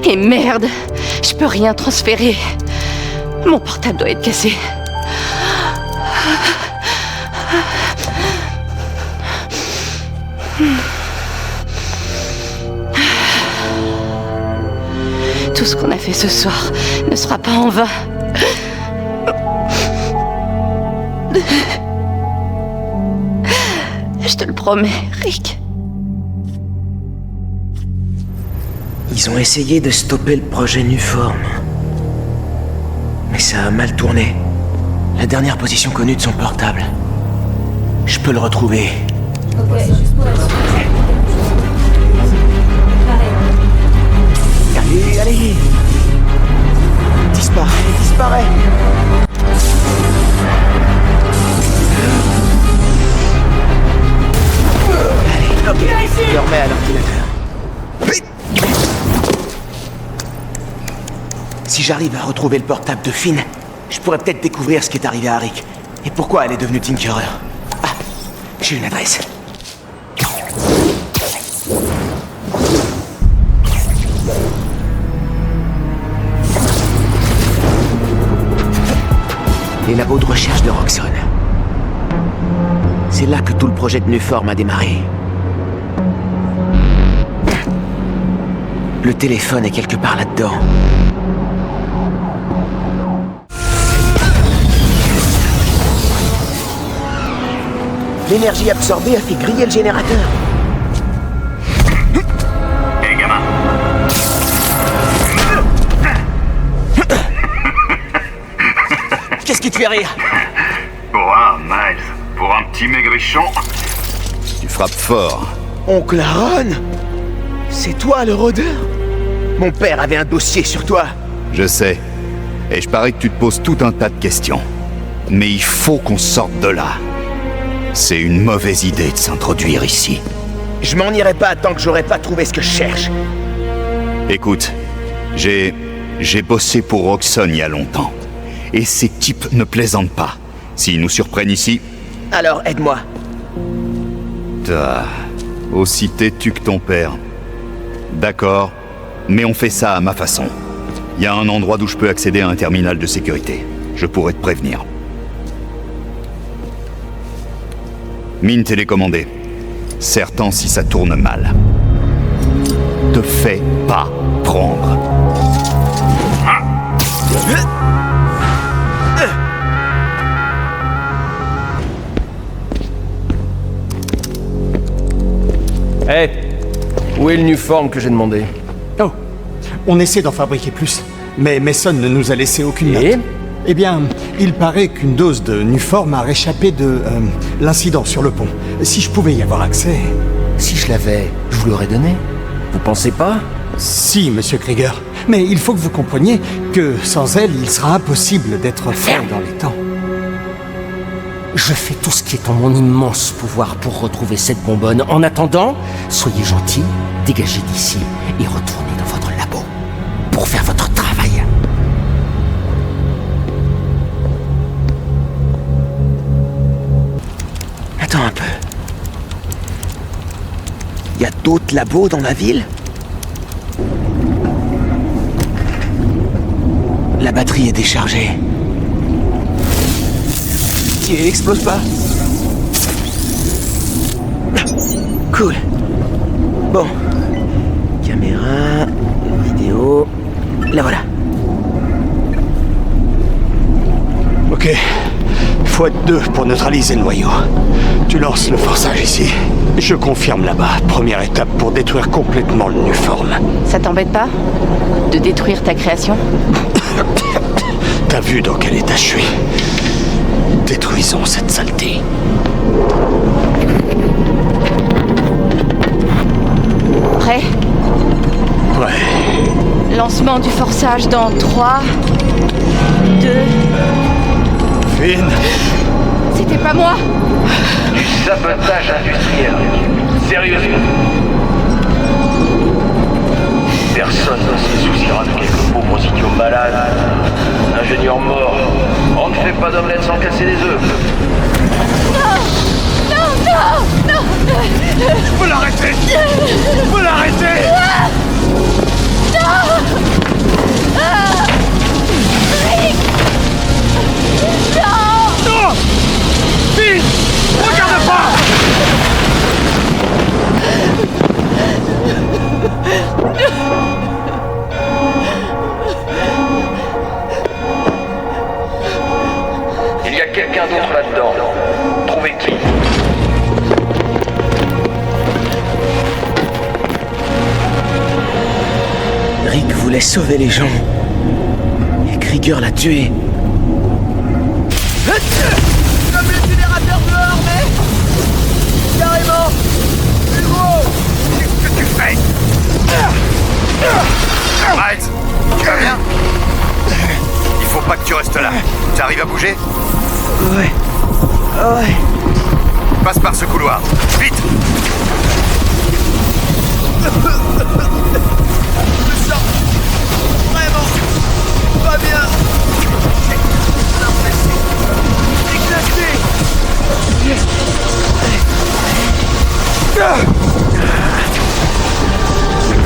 Et merde, je peux rien transférer. Mon portable doit être cassé. Tout ce qu'on a fait ce soir ne sera pas en vain. Je te le promets, Rick. Ils ont essayé de stopper le projet Nuform. Mais ça a mal tourné. La dernière position connue de son portable. Je peux le retrouver. Allez, allez! Disparaît, disparaît! Allez, ok, je le remets à l'ordinateur. Si j'arrive à retrouver le portable de Finn, je pourrais peut-être découvrir ce qui est arrivé à Rick. Et pourquoi elle est devenue Tinkerer. Ah, j'ai une adresse. Les labos de recherche de Roxxon. C'est là que tout le projet de Nuform a démarré. Le téléphone est quelque part là-dedans. L'énergie absorbée a fait griller le générateur. Hé, gamin. Qu'est-ce qui te fait rire? Ouah, Miles, pour un petit maigrichon. Tu frappes fort. Oncle Aaron? C'est toi le rôdeur? Mon père avait un dossier sur toi. Je sais. Et je parie que tu te poses tout un tas de questions. Mais il faut qu'on sorte de là. C'est une mauvaise idée de s'introduire ici. Je m'en irai pas tant que j'aurai pas trouvé ce que je cherche. Écoute, j'ai bossé pour Roxxon il y a longtemps. Et ces types ne plaisantent pas. S'ils nous surprennent ici... Alors aide-moi. Aussi têtu que ton père. D'accord, mais on fait ça à ma façon. Il y a un endroit d'où je peux accéder à un terminal de sécurité. Je pourrais te prévenir. Mine télécommandée. Certain si ça tourne mal. Te fais pas prendre. Hé, où est le Nuform que j'ai demandé? Oh, on essaie d'en fabriquer plus, mais Mason ne nous a laissé aucune note. Eh bien, il paraît qu'une dose de Nuform a réchappé de l'incident sur le pont. Si je pouvais y avoir accès... Si je l'avais, je vous l'aurais donné. Vous pensez pas? Si, monsieur Krieger. Mais il faut que vous compreniez que sans elle, il sera impossible d'être fait dans les temps. Je fais tout ce qui est en mon immense pouvoir pour retrouver cette bonbonne. En attendant, soyez gentils, dégagez d'ici et retournez dans votre labo pour faire votre travail. Attends un peu. Y a d'autres labos dans la ville? La batterie est déchargée. mortier explose pas. Cool. Bon. Caméra, vidéo... La voilà. Ok. Faut être 2 pour neutraliser le noyau. Tu lances le forçage ici. Je confirme là-bas. Première étape pour détruire complètement le Nuform. Ça t'embête pas de détruire ta création? T'as vu dans quel état je suis. Détruisons cette saleté. Prêt? Ouais. Lancement du forçage dans 3, 2... Finn. C'était pas moi. Du sabotage industriel. Sérieusement. Personne ne se souciera de quelques pauvres idiots malades. Ingénieur mort. On ne fait pas d'omelette sans casser les œufs. Non! Non, non, non! Je peux l'arrêter! Je peux l'arrêter! Non! Rick! Non! Non! Vite! Regarde pas! Il y a quelqu'un d'autre là-dedans. Trouvez qui? Rick voulait sauver les gens. Et Krieger l'a tué. Comme le générateur dehors, mais... Carrément. Hugo! Qu'est-ce que tu fais? Miles, tu vas bien? Il faut pas que tu restes là. Tu arrives à bouger? Ouais. Ouais. Passe par ce couloir. Vite! Je me sens vraiment pas bien. Éclaté.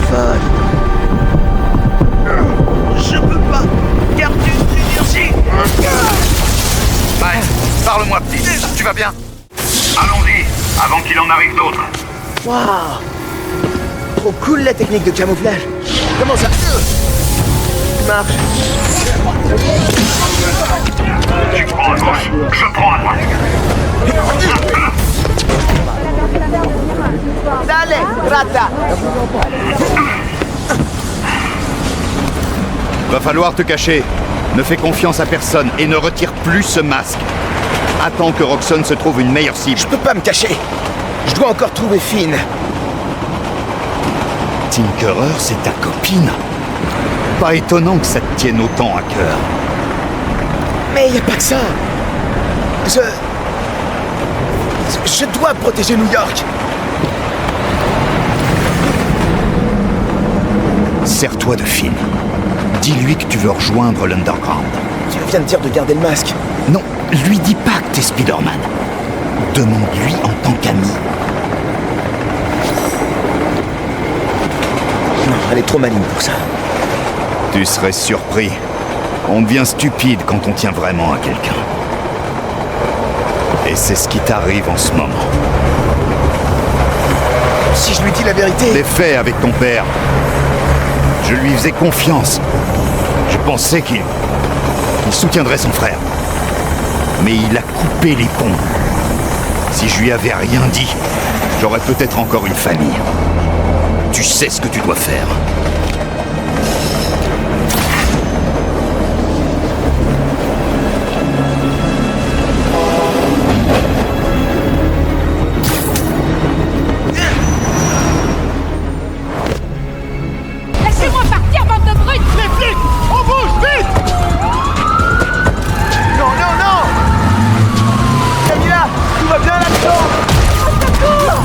Folle. Je peux pas garder l'énergie. Miles, parle-moi petit. Tu vas bien? Allons-y, avant qu'il en arrive d'autres. Waouh. Trop cool la technique de camouflage. Comment ça marche? Tu prends à gauche, je prends à droite. Dale, rata. Va falloir te cacher. Ne fais confiance à personne et ne retire plus ce masque. Attends que Roxxon se trouve une meilleure cible. Je peux pas me cacher. Je dois encore trouver Finn. Tinkerer, c'est ta copine. Pas étonnant que ça te tienne autant à cœur. Mais y a pas que ça. Je dois protéger New York. Sers-toi de Finn. Dis-lui que tu veux rejoindre l'Underground. Tu viens de dire de garder le masque. Non, lui dis pas que t'es Spider-Man. Demande-lui en tant qu'ami. Non, elle est trop maligne pour ça. Tu serais surpris. On devient stupide quand on tient vraiment à quelqu'un. Et c'est ce qui t'arrive en ce moment. Si je lui dis la vérité... Les faits avec ton père. Je lui faisais confiance. Je pensais qu'il soutiendrait son frère. Mais il a coupé les ponts. Si je lui avais rien dit, j'aurais peut-être encore une famille. Tu sais ce que tu dois faire. Laissez-moi partir, bande de brutes! Les flics! On bouge, vite! Non, non, non! Camilla, tout va bien là-dedans! Au secours!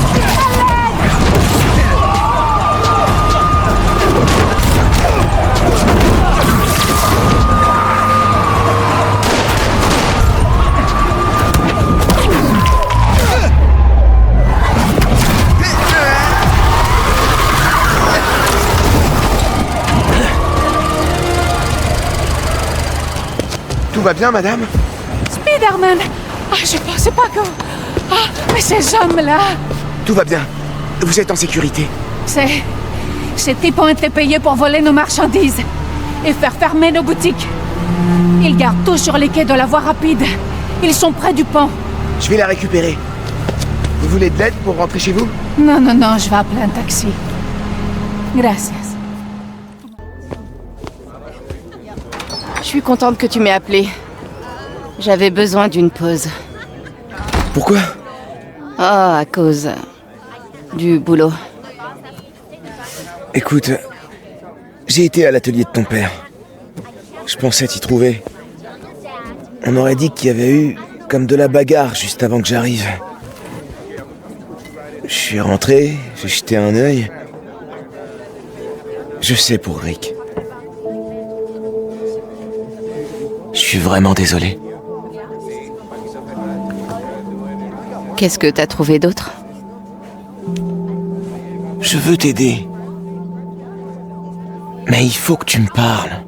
Tout va bien, madame? Spider-Man! Ah, Je pensais pas que... Ah, mais ces hommes-là... Tout va bien. Vous êtes en sécurité. Ces types ont été payés pour voler nos marchandises et faire fermer nos boutiques. Ils gardent tout sur les quais de la voie rapide. Ils sont près du pont. Je vais la récupérer. Vous voulez de l'aide pour rentrer chez vous? Non, je vais appeler un taxi. Gracias. Je suis contente que tu m'aies appelé. J'avais besoin d'une pause. Pourquoi? Oh, à cause... du boulot. Écoute, j'ai été à l'atelier de ton père. Je pensais t'y trouver. On aurait dit qu'il y avait eu comme de la bagarre juste avant que j'arrive. Je suis rentré, j'ai jeté un œil. Je sais pour Rick. Je suis vraiment désolé. Qu'est-ce que t'as trouvé d'autre? Je veux t'aider. Mais il faut que tu me parles.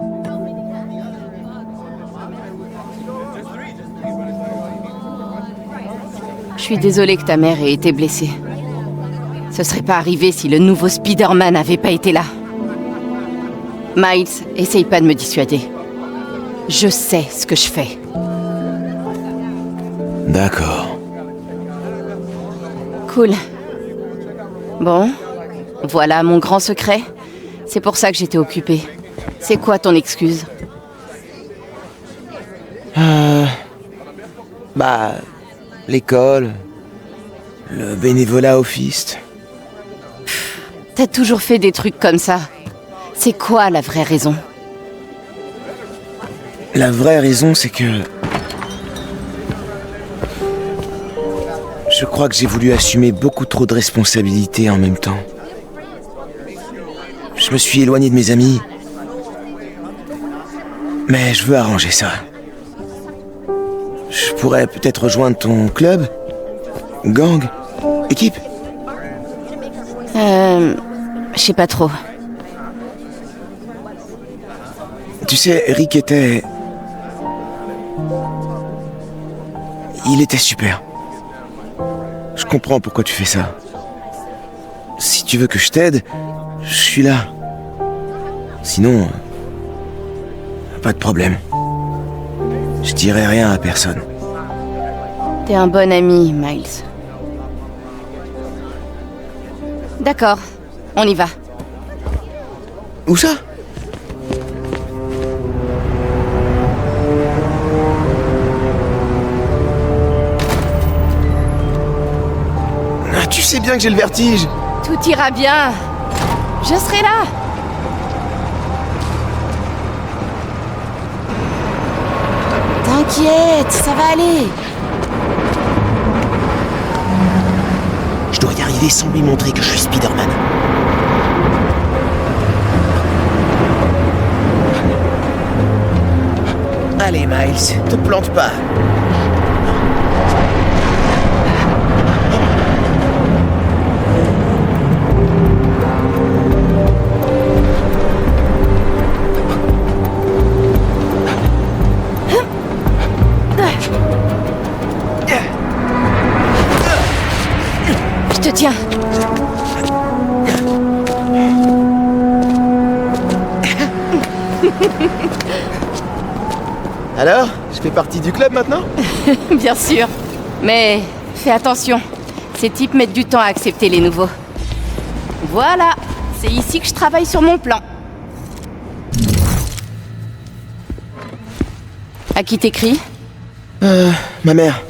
Je suis désolée que ta mère ait été blessée. Ce serait pas arrivé si le nouveau Spider-Man n'avait pas été là. Miles, essaye pas de me dissuader. Je sais ce que je fais. D'accord. Cool. Bon, voilà mon grand secret. C'est pour ça que j'étais occupée. C'est quoi ton excuse? L'école, le bénévolat au Fist. T'as toujours fait des trucs comme ça. C'est quoi la vraie raison? La vraie raison, c'est que... Je crois que j'ai voulu assumer beaucoup trop de responsabilités en même temps. Je me suis éloigné de mes amis. Mais je veux arranger ça. Je pourrais peut-être rejoindre ton club? Gang? Équipe? Je sais pas trop. Tu sais, Rick était... Il était super. Je comprends pourquoi tu fais ça. Si tu veux que je t'aide, je suis là. Sinon... pas de problème. Je dirai rien à personne. T'es un bon ami, Miles. D'accord, on y va. Où ça? Tu sais bien que j'ai le vertige. Tout ira bien. Je serai là. T'inquiète, ça va aller. Je dois y arriver sans lui montrer que je suis Spider-Man. Allez, Miles, te plante pas. Je te tiens. Alors, je fais partie du club maintenant? Bien sûr. Mais fais attention. Ces types mettent du temps à accepter les nouveaux. Voilà. C'est ici que je travaille sur mon plan. À qui t'écris? Ma mère.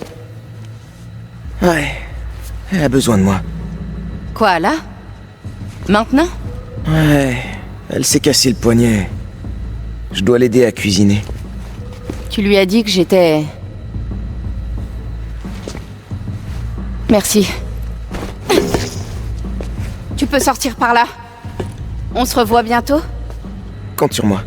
Ouais. Elle a besoin de moi. Quoi, là? Maintenant? Ouais. Elle s'est cassé le poignet. Je dois l'aider à cuisiner. Tu lui as dit que j'étais... Merci. Tu peux sortir par là. On se revoit bientôt? Compte sur moi.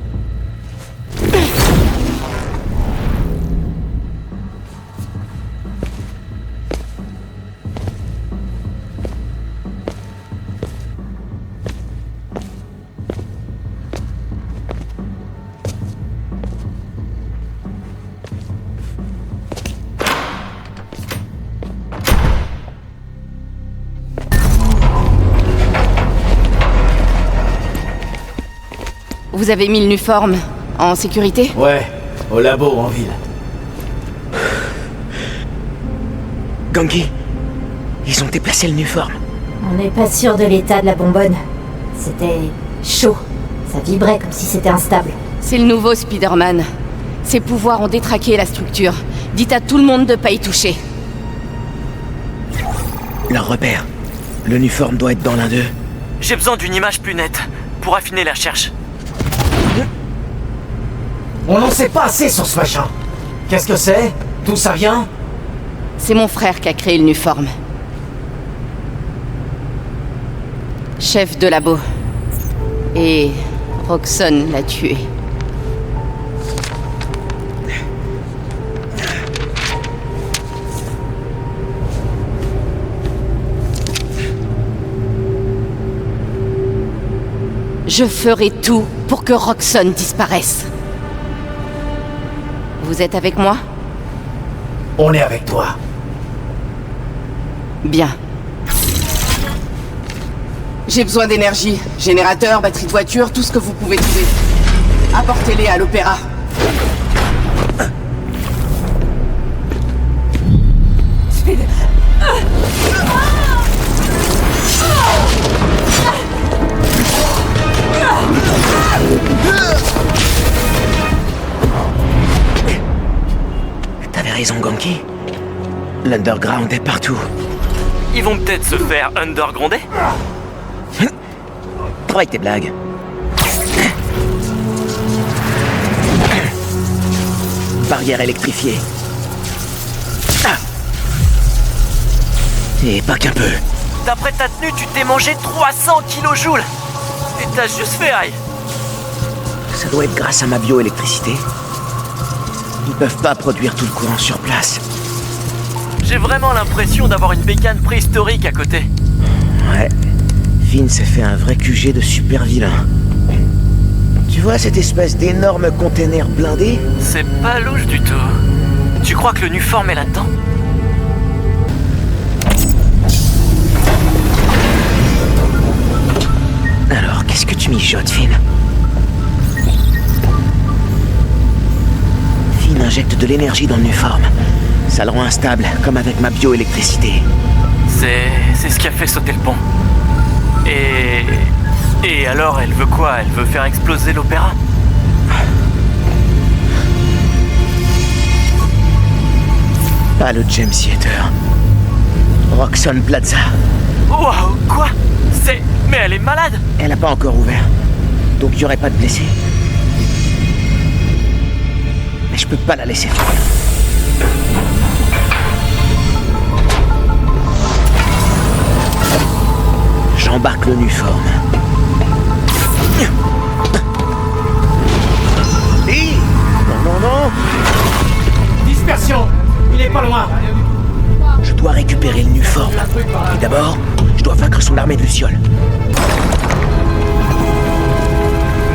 Vous avez mis le Nuform en sécurité? Ouais, au labo en ville. Ganke, ils ont déplacé le Nuform. On n'est pas sûr de l'état de la bonbonne. C'était chaud. Ça vibrait comme si c'était instable. C'est le nouveau Spider-Man. Ses pouvoirs ont détraqué la structure. Dites à tout le monde de pas y toucher. Leur repère. Le Nuform doit être dans l'un d'eux. J'ai besoin d'une image plus nette pour affiner la recherche. On n'en sait pas assez sur ce machin. Qu'est-ce que c'est? D'où ça vient? C'est mon frère qui a créé le Nuform. Chef de labo. Et Roxxon l'a tué. Je ferai tout pour que Roxxon disparaisse. Vous êtes avec moi? On est avec toi. Bien. J'ai besoin d'énergie. Générateur, batterie de voiture, tout ce que vous pouvez trouver. Apportez-les à l'opéra. T'avais raison, Ganke. L'underground est partout. Ils vont peut-être se faire undergrounder? Pas avec tes blagues. Barrière électrifiée. Et pas qu'un peu. D'après ta tenue, tu t'es mangé 300 kilojoules. Et t'as juste fait aïe. Ça doit être grâce à ma bioélectricité. Ils peuvent pas produire tout le courant sur place. J'ai vraiment l'impression d'avoir une bécane préhistorique à côté. Ouais. Finn s'est fait un vrai QG de super vilain. Tu vois cette espèce d'énorme container blindé? C'est pas louche du tout. Tu crois que le Nuform est là-dedans? Alors, qu'est-ce que tu mijotes, Finn? Finn injecte de l'énergie dans le Nuform. Ça le rend instable, comme avec ma bioélectricité. C'est ce qui a fait sauter le pont. Et alors, elle veut quoi? Elle veut faire exploser l'opéra? Pas le James Theater. Roxxon Plaza. Wow, quoi? Mais elle est malade! Elle a pas encore ouvert. Donc il y aurait pas de blessés. Mais je peux pas la laisser faire. J'embarque le Nuform. Hé! Non. Dispersion! Il est pas loin! Je dois récupérer le Nuform. Et d'abord, je dois vaincre son armée de lucioles.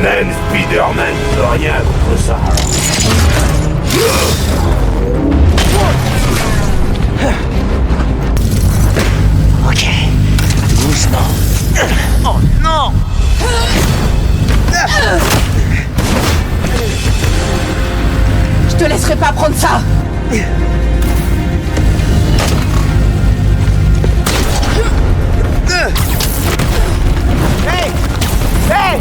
Même Spider-Man ne peut rien contre ça. Ok. Doucement. Oh non! Je te laisserai pas prendre ça! Hey! Hey!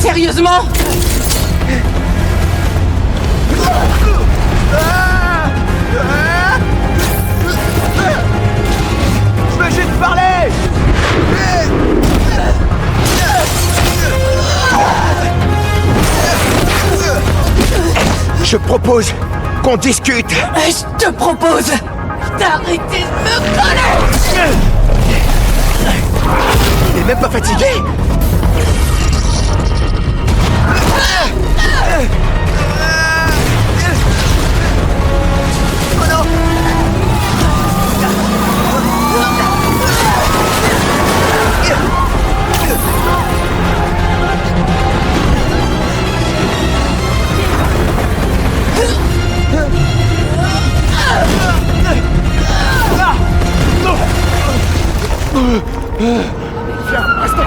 Sérieusement? Je veux juste parler! Je propose qu'on discute. Je te propose d'arrêter de me coller! Il est même pas fatigué. Oh non! Viens, reste pas là.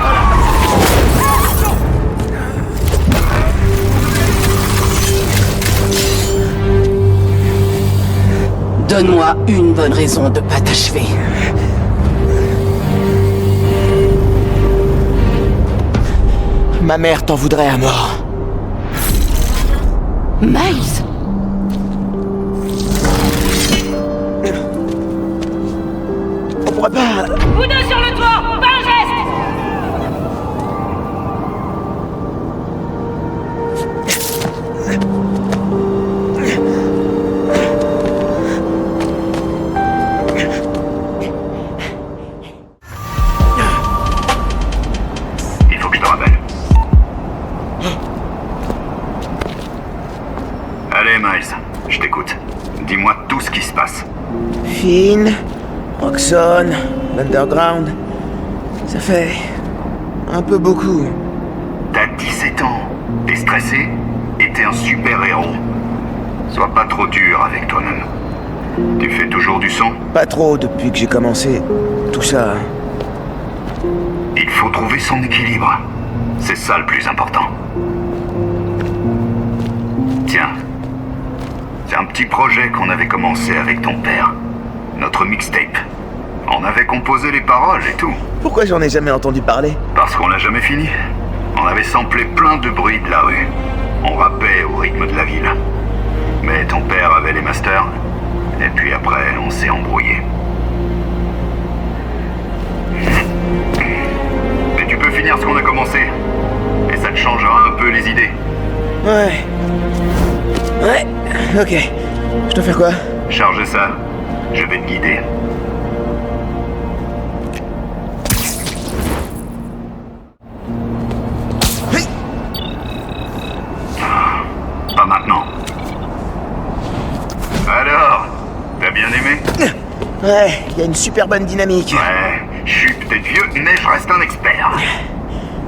Donne-moi une bonne raison de pas t'achever. Ma mère t'en voudrait à mort. Miles! On pourrait pas... Vous deux sur le toit, pas un geste! Il faut que je te rappelle. Allez, Miles, je t'écoute. Dis-moi tout ce qui se passe. Finn, Roxxon, l'Underground... Ça fait... un peu beaucoup. T'as 17 ans, t'es stressé et t'es un super-héros. Sois pas trop dur avec toi-même. Tu fais toujours du son? Pas trop depuis que j'ai commencé. Tout ça... Il faut trouver son équilibre. C'est ça le plus important. Tiens. C'est un petit projet qu'on avait commencé avec ton père. Notre mixtape. On avait composé les paroles et tout. Pourquoi j'en ai jamais entendu parler? Parce qu'on l'a jamais fini. On avait samplé plein de bruits de la rue. On rappait au rythme de la ville. Mais ton père avait les masters. Et puis après, on s'est embrouillé. Mais tu peux finir ce qu'on a commencé. Et ça te changera un peu les idées. Ouais. Ouais, ok. Je dois faire quoi? Charge ça. Je vais te guider. Pas maintenant. Alors, t'as bien aimé? Ouais, il y a une super bonne dynamique. Ouais, je suis peut-être vieux, mais je reste un expert.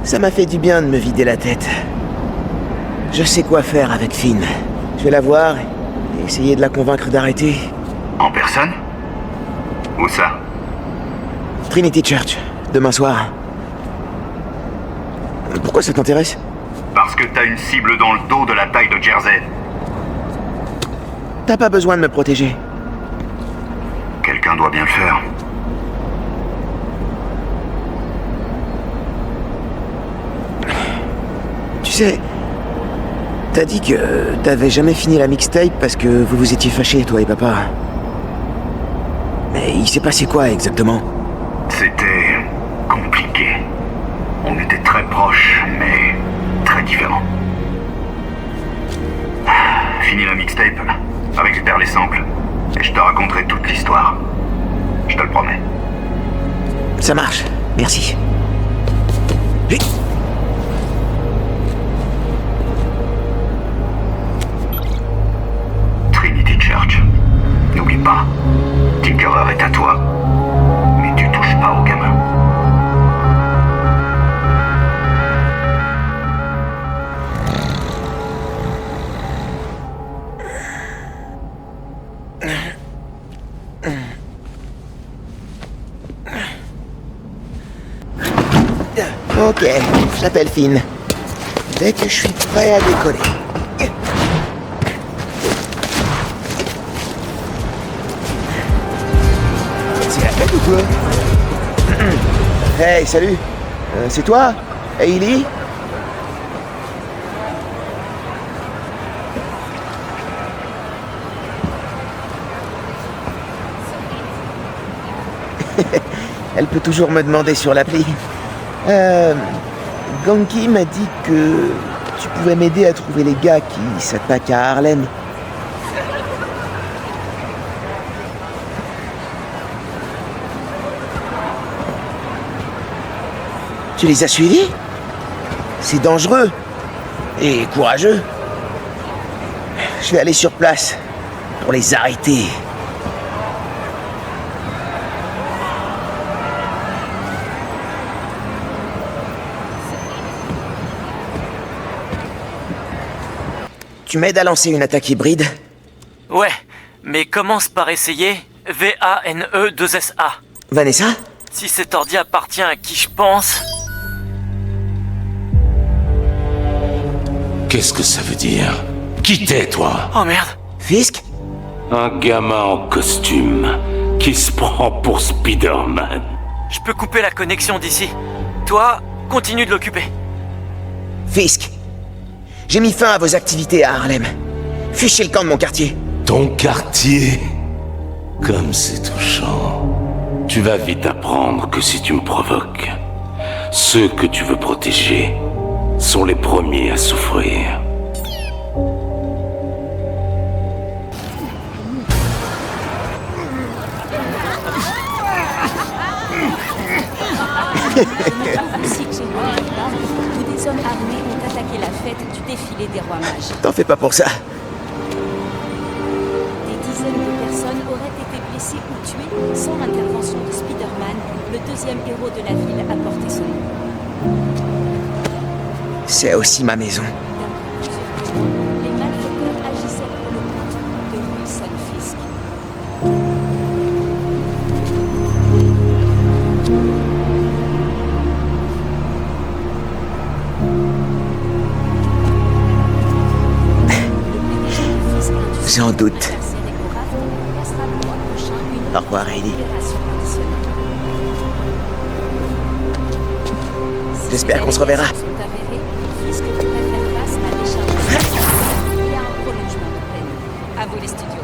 Ça m'a fait du bien de me vider la tête. Je sais quoi faire avec Finn. Je vais la voir et essayer de la convaincre d'arrêter. En personne? Où ça? Trinity Church, demain soir. Pourquoi ça t'intéresse? Parce que t'as une cible dans le dos de la taille de Jersey. T'as pas besoin de me protéger. Quelqu'un doit bien le faire. Tu sais, t'as dit que t'avais jamais fini la mixtape parce que vous vous étiez fâchés, toi et papa. Mais il s'est passé quoi exactement? C'était compliqué. On était très proches, mais très différents. Fini la mixtape, récupère les samples, et je te raconterai toute l'histoire. Je te le promets. Ça marche, merci. Trinity Church. N'oublie pas, Tinkerer est à toi, mais tu touches pas au gamin. Ok, j'appelle Finn. Dès que je suis prêt à décoller. C'est la fête ou quoi? Hey, salut. C'est toi, Hailey? Elle peut toujours me demander sur l'appli. Ganki m'a dit que tu pouvais m'aider à trouver les gars qui s'attaquent à Harlem. Tu les as suivis? C'est dangereux et courageux. Je vais aller sur place pour les arrêter. Tu m'aides à lancer une attaque hybride? Ouais, mais commence par essayer VANE2SA. Vanessa? Si cet ordi appartient à qui je pense... Qu'est-ce que ça veut dire? Qui t'es, toi? Oh merde. Fisk? Un gamin en costume qui se prend pour Spider-Man. Je peux couper la connexion d'ici. Toi, continue de l'occuper. Fisk, j'ai mis fin à vos activités à Harlem. Fichez le camp de mon quartier. Ton quartier? Comme c'est touchant. Tu vas vite apprendre que si tu me provoques, ceux que tu veux protéger sont les premiers à souffrir. Où des hommes armés ont attaqué la fête du défilé des rois mages. T'en fais pas pour ça. Des dizaines de personnes auraient été blessées ou tuées sans l'intervention de Spider-Man, le deuxième héros de la ville à porter ce nom. C'est aussi ma maison. Les malfaiteurs agissaient pour le compte de Wilson Fisk. J'en doute. Au revoir, Ellie. J'espère qu'on se reverra. À vous les studios.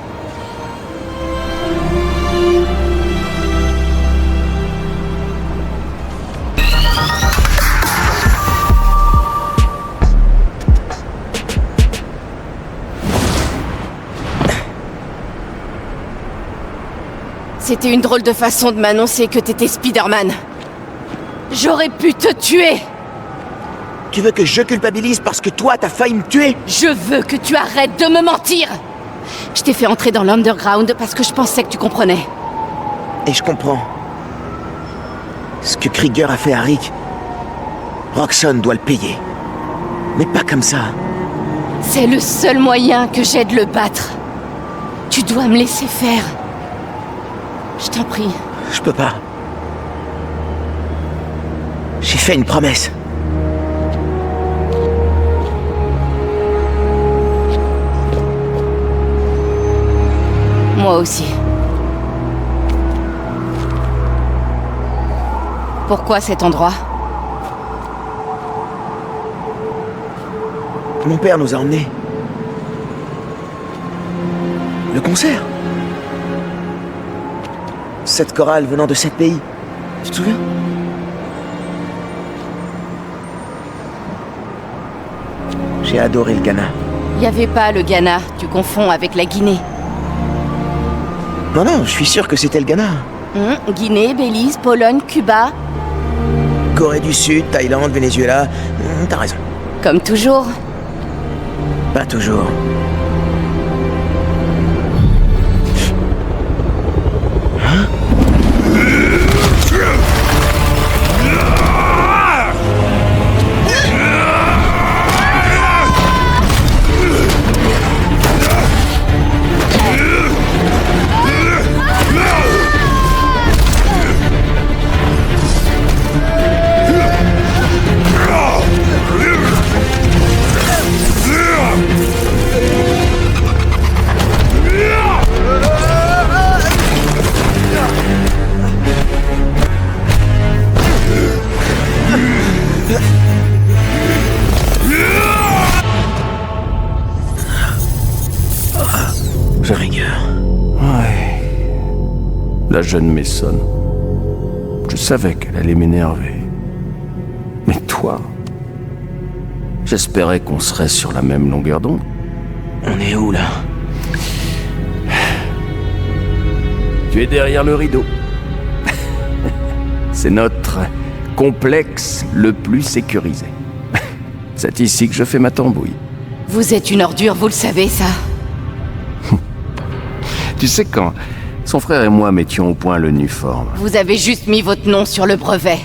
C'était une drôle de façon de m'annoncer que t'étais Spider-Man. J'aurais pu te tuer. Tu veux que je culpabilise parce que toi, t'as failli me tuer? Je veux que tu arrêtes de me mentir. Je t'ai fait entrer dans l'Underground parce que je pensais que tu comprenais. Et je comprends. Ce que Krieger a fait à Rick, Roxxon doit le payer. Mais pas comme ça. C'est le seul moyen que j'ai de le battre. Tu dois me laisser faire. Je t'en prie. Je peux pas. J'ai fait une promesse. Moi aussi. Pourquoi cet endroit? Mon père nous a emmenés. Le concert. Cette chorale venant de 7 pays. Tu te souviens? J'ai adoré le Ghana. Y avait pas le Ghana, tu confonds avec la Guinée. Non, non, je suis sûr que c'était le Ghana. Guinée, Belize, Pologne, Cuba. Corée du Sud, Thaïlande, Venezuela. T'as raison. Comme toujours. Pas toujours. La jeune Mason. Je savais qu'elle allait m'énerver. Mais toi, j'espérais qu'on serait sur la même longueur d'onde. On est où, là? Tu es derrière le rideau. C'est notre complexe le plus sécurisé. C'est ici que je fais ma tambouille. Vous êtes une ordure, vous le savez, ça. Tu sais, quand son frère et moi mettions au point le Nuform, Vous avez juste mis votre nom sur le brevet.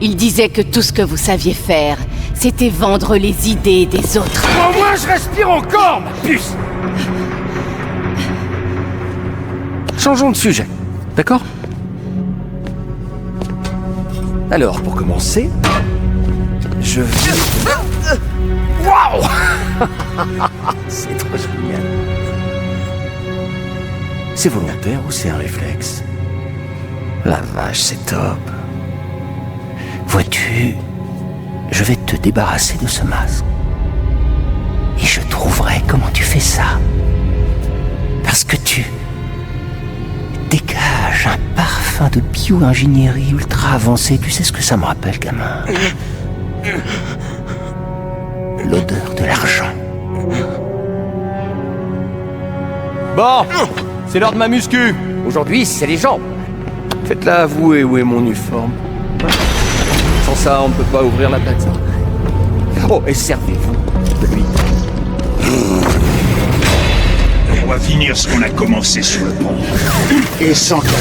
Il disait que tout ce que vous saviez faire, c'était vendre les idées des autres. Au moins, je respire encore, ma puce! changeons de sujet, d'accord? Alors, pour commencer, je vais... Waouh. C'est trop génial. C'est volontaire ou c'est un réflexe? La vache, c'est top. Vois-tu, je vais te débarrasser de ce masque. Et je trouverai comment tu fais ça. Parce que tu dégages un parfum de bio-ingénierie ultra avancée. Tu sais ce que ça me rappelle, gamin? L'odeur de l'argent. Bon, c'est l'heure de ma muscu. Aujourd'hui, c'est les jambes. Faites-la avouer où est mon uniforme. Sans ça, on ne peut pas ouvrir la plaza. Oh, et servez-vous de lui. On va finir ce qu'on a commencé sur le pont. Et sans caméra.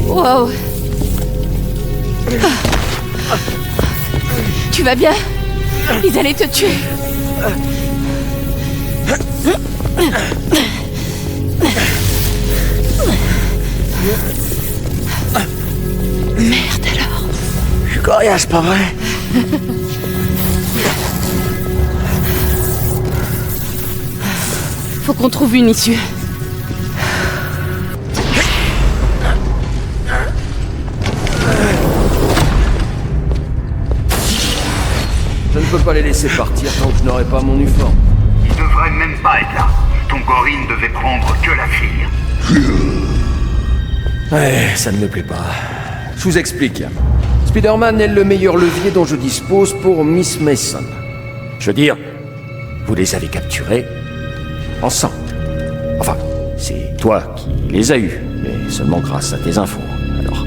Wow. Tu vas bien? Ils allaient te tuer. Merde alors. Je suis coriace, pas vrai? Faut qu'on trouve une issue. Je ne peux pas les laisser partir tant que je n'aurai pas mon uniforme. Il devrait même pas être là. Ton gorille ne devait prendre que la fille. Ouais, ça ne me plaît pas. Je vous explique. Spider-Man est le meilleur levier dont je dispose pour Miss Mason. Je veux dire, vous les avez capturés ensemble. Enfin, c'est toi qui les as eus, mais seulement grâce à tes infos. Alors,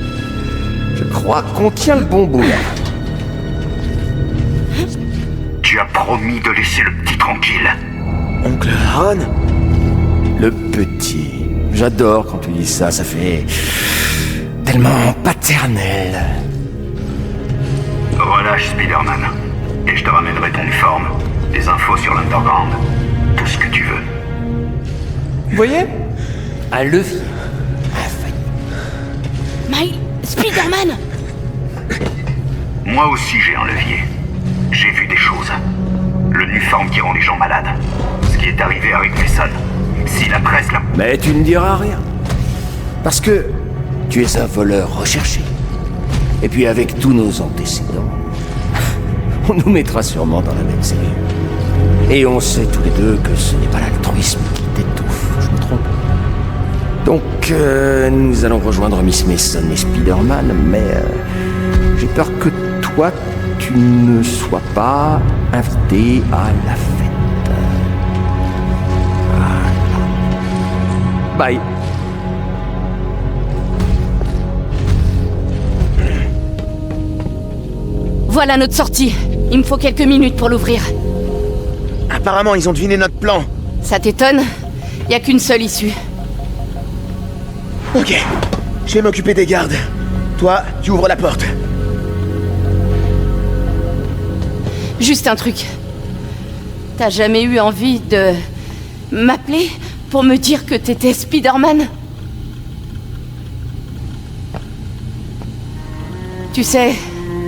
je crois qu'on tient le bon bout là. Tu as promis de laisser le petit tranquille. Oncle Aaron? Le petit. J'adore quand tu dis ça, ça fait tellement paternel. Relâche Spider-Man, et je te ramènerai ton uniforme, des infos sur l'Underground, tout ce que tu veux. Vous voyez? Un levier. Miles, Spider-Man! Moi aussi j'ai un levier. J'ai vu des choses. Le uniforme qui rend les gens malades. Ce qui est arrivé à Rick Mason. Si la presse l'a... Mais tu ne diras rien. Parce que tu es un voleur recherché. Et puis avec tous nos antécédents, on nous mettra sûrement dans la même cellule. Et on sait tous les deux que ce n'est pas l'altruisme qui t'étouffe, je me trompe. Donc, nous allons rejoindre Miss Mason et Spider-Man, mais j'ai peur que toi, tu ne sois pas invité à la fête. Voilà. Bye. Voilà notre sortie. Il me faut quelques minutes pour l'ouvrir. Apparemment, ils ont deviné notre plan. Ça t'étonne? Y a qu'une seule issue. Ok, je vais m'occuper des gardes. Toi, tu ouvres la porte. Juste un truc. T'as jamais eu envie de m'appeler pour me dire que t'étais Spider-Man? Tu sais,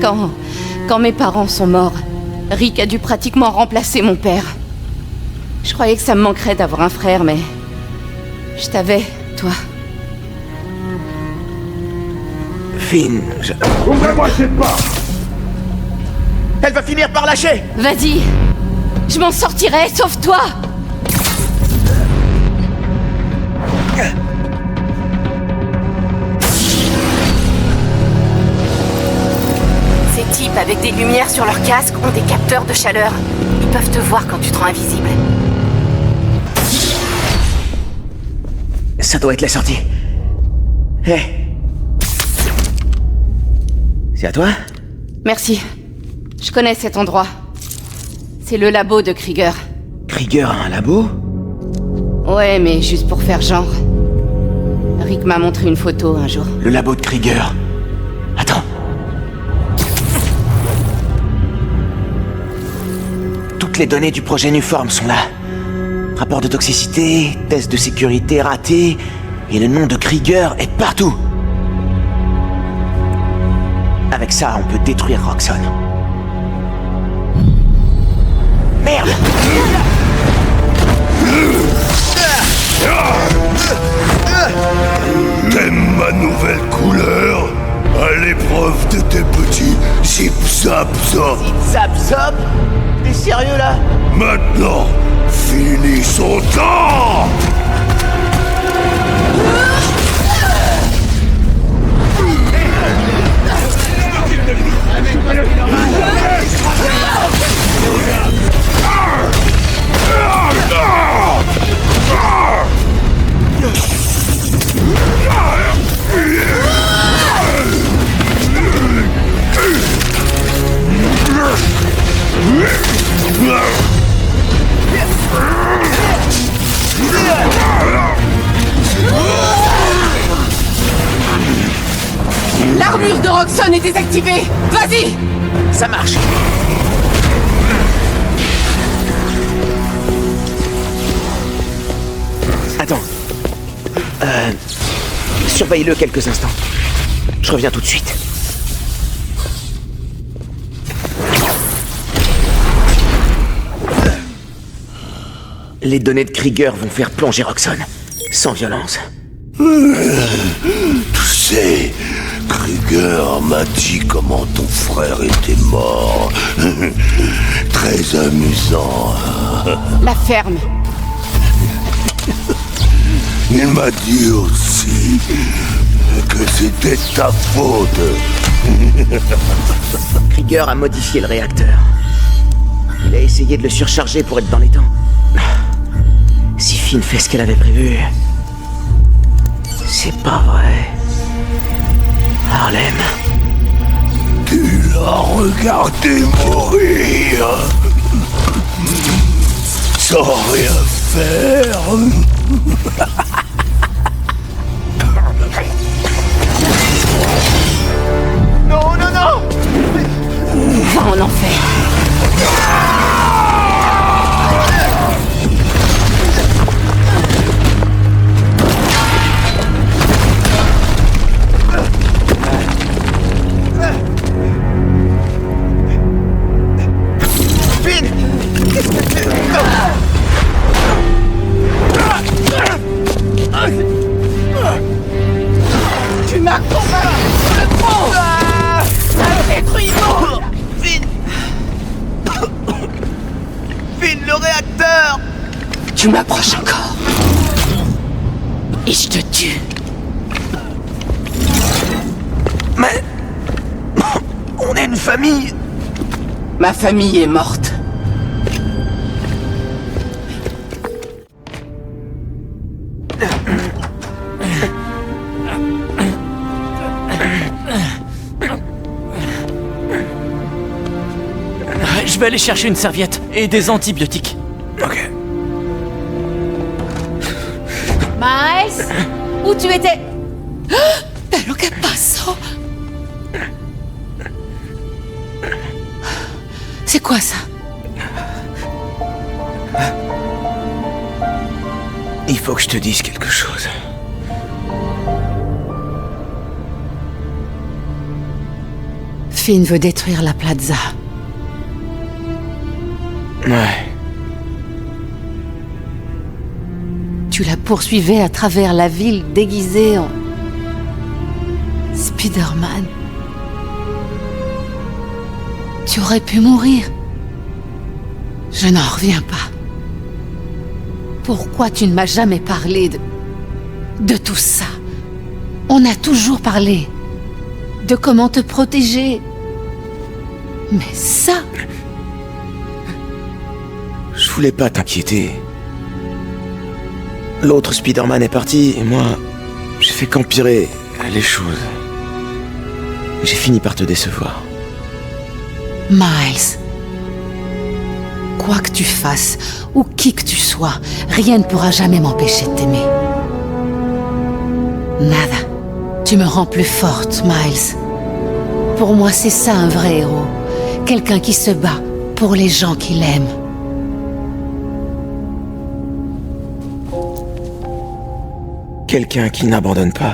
quand mes parents sont morts, Rick a dû pratiquement remplacer mon père. Je croyais que ça me manquerait d'avoir un frère, mais je t'avais, toi. Finn, Ouvrez-moi cette porte! Elle va finir par lâcher! Vas-y! Je m'en sortirai, sauf toi! Ces types avec des lumières sur leur casque ont des capteurs de chaleur. Ils peuvent te voir quand tu te rends invisible. Ça doit être la sortie. Hé! C'est à toi? Merci. Je connais cet endroit. C'est le labo de Krieger. Krieger a un labo? Ouais, mais juste pour faire genre. Rick m'a montré une photo un jour. Le labo de Krieger. Attends. Toutes les données du projet Nuform sont là. Rapport de toxicité, test de sécurité raté, et le nom de Krieger est partout. Avec ça, on peut détruire Roxxon. Merde! T'aimes ma nouvelle couleur? À l'épreuve de tes petits zip-zap-zop. Zap-zop? T'es sérieux là? Maintenant, finis son temps! L'armure de Roxxon est désactivée. Vas-y! Ça marche. Attends. Surveille-le quelques instants. Je reviens tout de suite. Les données de Krieger vont faire plonger Roxxon. Sans violence. Tu sais, Krieger m'a dit comment ton frère était mort. Très amusant. La ferme. Il m'a dit aussi que c'était ta faute. Krieger a modifié le réacteur. Il a essayé de le surcharger pour être dans les temps. Si Finn fait ce qu'elle avait prévu... C'est pas vrai. Harlem... Tu l'as regardé mourir sans rien faire. Non, non, non! Va en enfer. Tu m'as convaincu! Ça détruit mon... Finn, le réacteur! Tu m'approches encore. Et je te tue. Mais... On est une famille. Ma famille est morte. Je vais aller chercher une serviette et des antibiotiques. Ok. Miles, où tu étais? Bello che passo? C'est quoi ça? Il faut que je te dise quelque chose. Finn veut détruire la plaza. Ouais. Tu la poursuivais à travers la ville déguisée en... Spider-Man. Tu aurais pu mourir. Je n'en reviens pas. Pourquoi tu ne m'as jamais parlé de tout ça? On a toujours parlé de comment te protéger. Mais ça... Je voulais pas t'inquiéter. L'autre Spider-Man est parti et moi, j'ai fait qu'empirer les choses. J'ai fini par te décevoir. Miles. Quoi que tu fasses, ou qui que tu sois, rien ne pourra jamais m'empêcher de t'aimer. Nada. Tu me rends plus forte, Miles. Pour moi, c'est ça un vrai héros. Quelqu'un qui se bat pour les gens qu'il aime. Quelqu'un qui n'abandonne pas.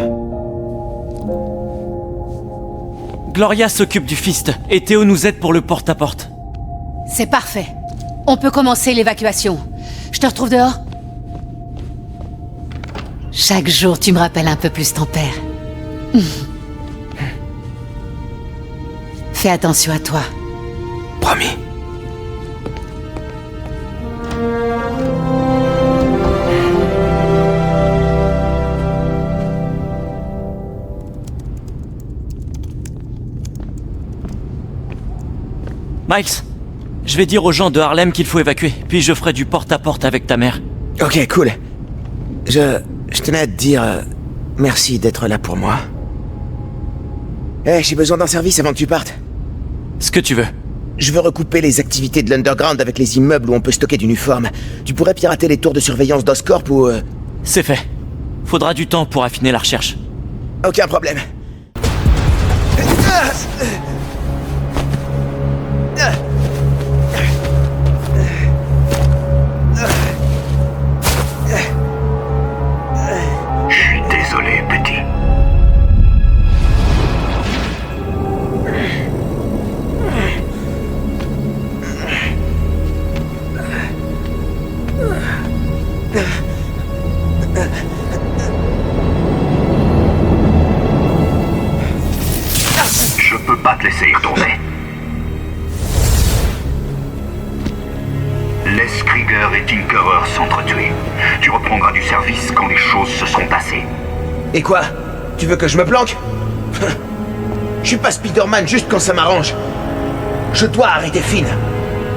Gloria s'occupe du Fist, et Théo nous aide pour le porte-à-porte. C'est parfait. On peut commencer l'évacuation. Je te retrouve dehors? Chaque jour, tu me rappelles un peu plus ton père. Fais attention à toi. Promis. Miles, je vais dire aux gens de Harlem qu'il faut évacuer, puis je ferai du porte-à-porte avec ta mère. Ok, cool. Je tenais à te dire merci d'être là pour moi. J'ai besoin d'un service avant que tu partes. Ce que tu veux. Je veux recouper les activités de l'Underground avec les immeubles où on peut stocker d'uniformes. Tu pourrais pirater les tours de surveillance d'Oscorp ou... C'est fait. Faudra du temps pour affiner la recherche. Aucun problème. Je suis désolé, petit. Je peux pas te laisser y retourner. Laisse Krieger et Tinkerer s'entretuer. Tu reprendras du service quand les choses se seront passées. Et quoi? Tu veux que je me planque? Je suis pas Spider-Man juste quand ça m'arrange. Je dois arrêter Finn.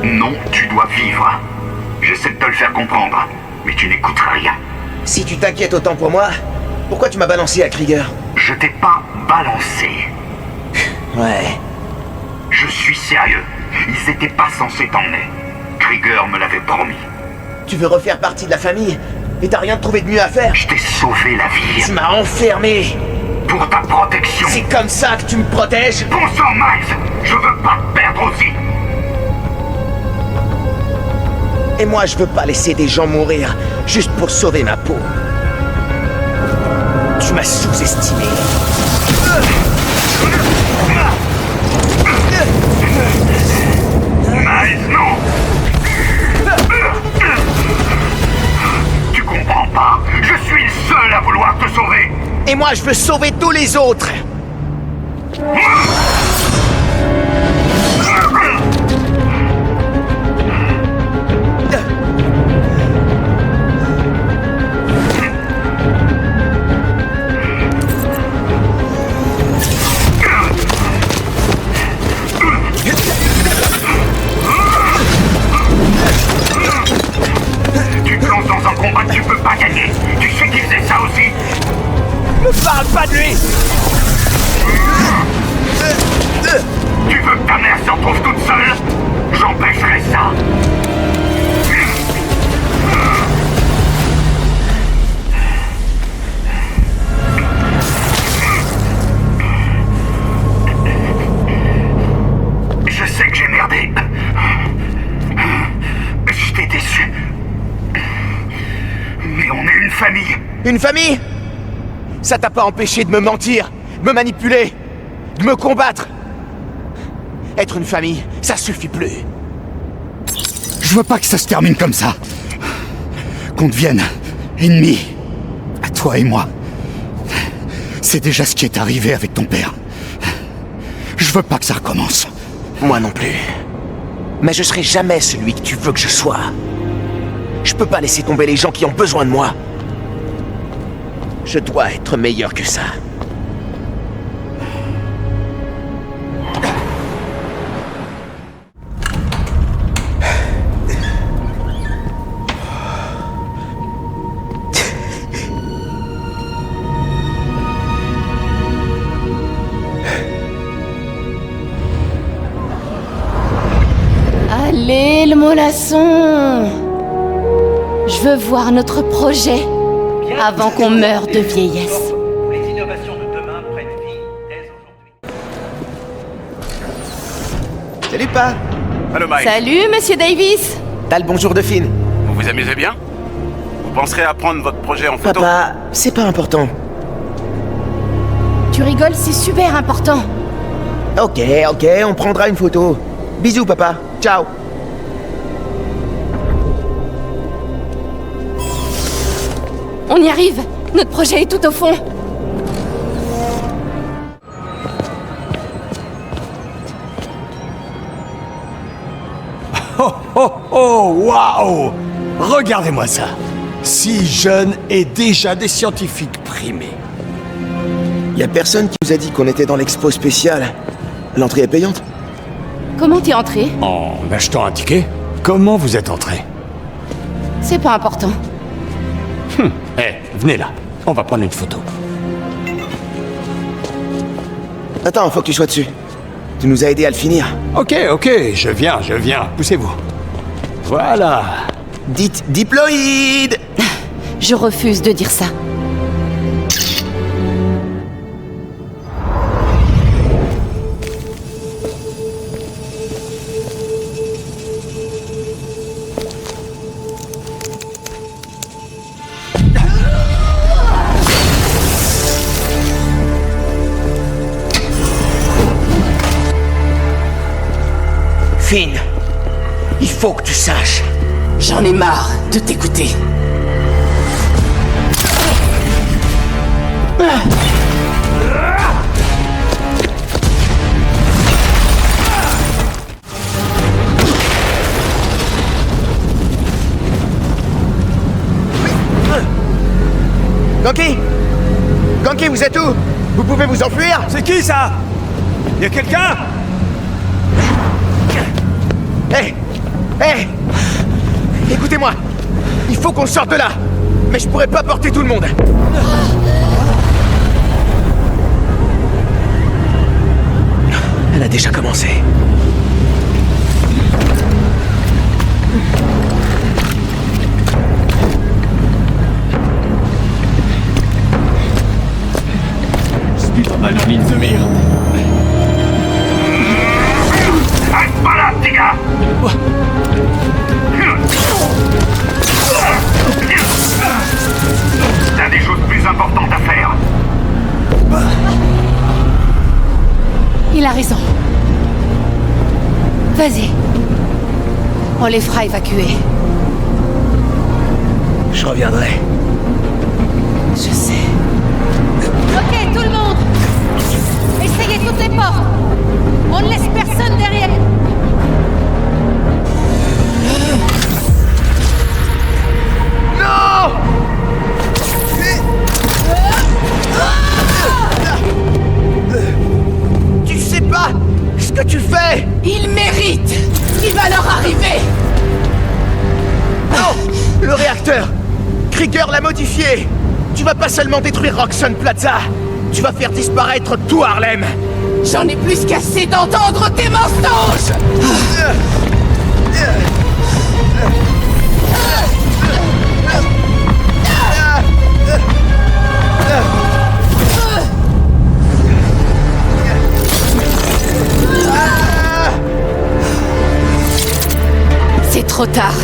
Non, tu dois vivre. J'essaie de te le faire comprendre, mais tu n'écouteras rien. Si tu t'inquiètes autant pour moi, pourquoi tu m'as balancé à Krieger? Je t'ai pas balancé. Ouais. Je suis sérieux. Ils étaient pas censés t'emmener. Krieger me l'avait promis. Tu veux refaire partie de la famille et t'as rien trouvé de mieux à faire? Je t'ai sauvé la vie. Tu m'as enfermé. Pour ta protection. C'est comme ça que tu me protèges? Bon sang, Miles. Je veux pas te perdre aussi. Et moi, je veux pas laisser des gens mourir juste pour sauver ma peau. Tu m'as sous-estimé. Miles, non. Tu comprends pas. Je suis le seul à vouloir te sauver. Et moi, je veux sauver tous les autres. Tu te lances dans un combat que tu peux pas gagner. Tu sais qu'il faisait ça aussi. Ne parle pas de lui. Tu veux que ta mère se retrouve toute seule? J'empêcherai ça. Je sais que j'ai merdé. Je t'ai déçu. Mais on est une famille. Une famille? Ça t'a pas empêché de me mentir, de me manipuler, de me combattre. Être une famille, ça suffit plus. Je veux pas que ça se termine comme ça. Qu'on devienne ennemis. À toi et moi. C'est déjà ce qui est arrivé avec ton père. Je veux pas que ça recommence. Moi non plus. Mais je serai jamais celui que tu veux que je sois. Je peux pas laisser tomber les gens qui ont besoin de moi. Je dois être meilleur que ça. Molasson! Je veux voir notre projet avant qu'on meure de vieillesse. Les innovations de demain prennent vie dès aujourd'hui. Salut, Pa. Allô, Mike. Salut, monsieur Davis! T'as le bonjour de Finn. Vous vous amusez bien? Vous penserez à prendre votre projet en photo? Papa, c'est pas important. Tu rigoles, c'est super important. Ok, on prendra une photo. Bisous, papa. Ciao. On y arrive! Notre projet est tout au fond! Oh, oh, oh, waouh! Regardez-moi ça! Si jeune et déjà des scientifiques primés. Y a personne qui nous a dit qu'on était dans l'expo spéciale. L'entrée est payante? Comment t'es entré? En achetant un ticket? Comment vous êtes entré? C'est pas important. Venez là, on va prendre une photo. Attends, faut que tu sois dessus. Tu nous as aidé à le finir. Ok, je viens. Poussez-vous. Voilà. Dites diploïde! Je refuse de dire ça. Finn, il faut que tu saches. J'en ai marre de t'écouter. Ganke, vous êtes où? Vous pouvez vous enfuir? C'est qui ça? Y'a quelqu'un? Hé! Écoutez-moi! Il faut qu'on sorte de là! Mais je pourrais pas porter tout le monde! Elle a déjà commencé. Spider-Man en ligne de mire. Reste pas là, petit gars! T'as des choses plus importantes à faire. Il a raison. Vas-y. On les fera évacuer. Je reviendrai. Je sais. Ok, tout le monde! Essayez toutes les portes! On ne laisse personne derrière! Non! Tu sais pas ce que tu fais! Ils méritent ce qui va leur arriver! Non! Le réacteur! Krieger l'a modifié! Tu vas pas seulement détruire Roxxon Plaza, tu vas faire disparaître tout Harlem! J'en ai plus qu'assez d'entendre tes mensonges! C'est trop tard.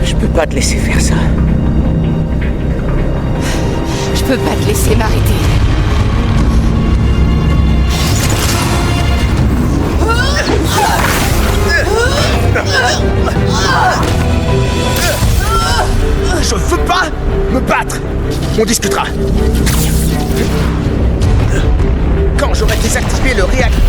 Je peux pas te laisser faire ça. Je peux pas te laisser m'arrêter. Je veux pas me battre! On discutera. Quand j'aurai désactivé le réacteur...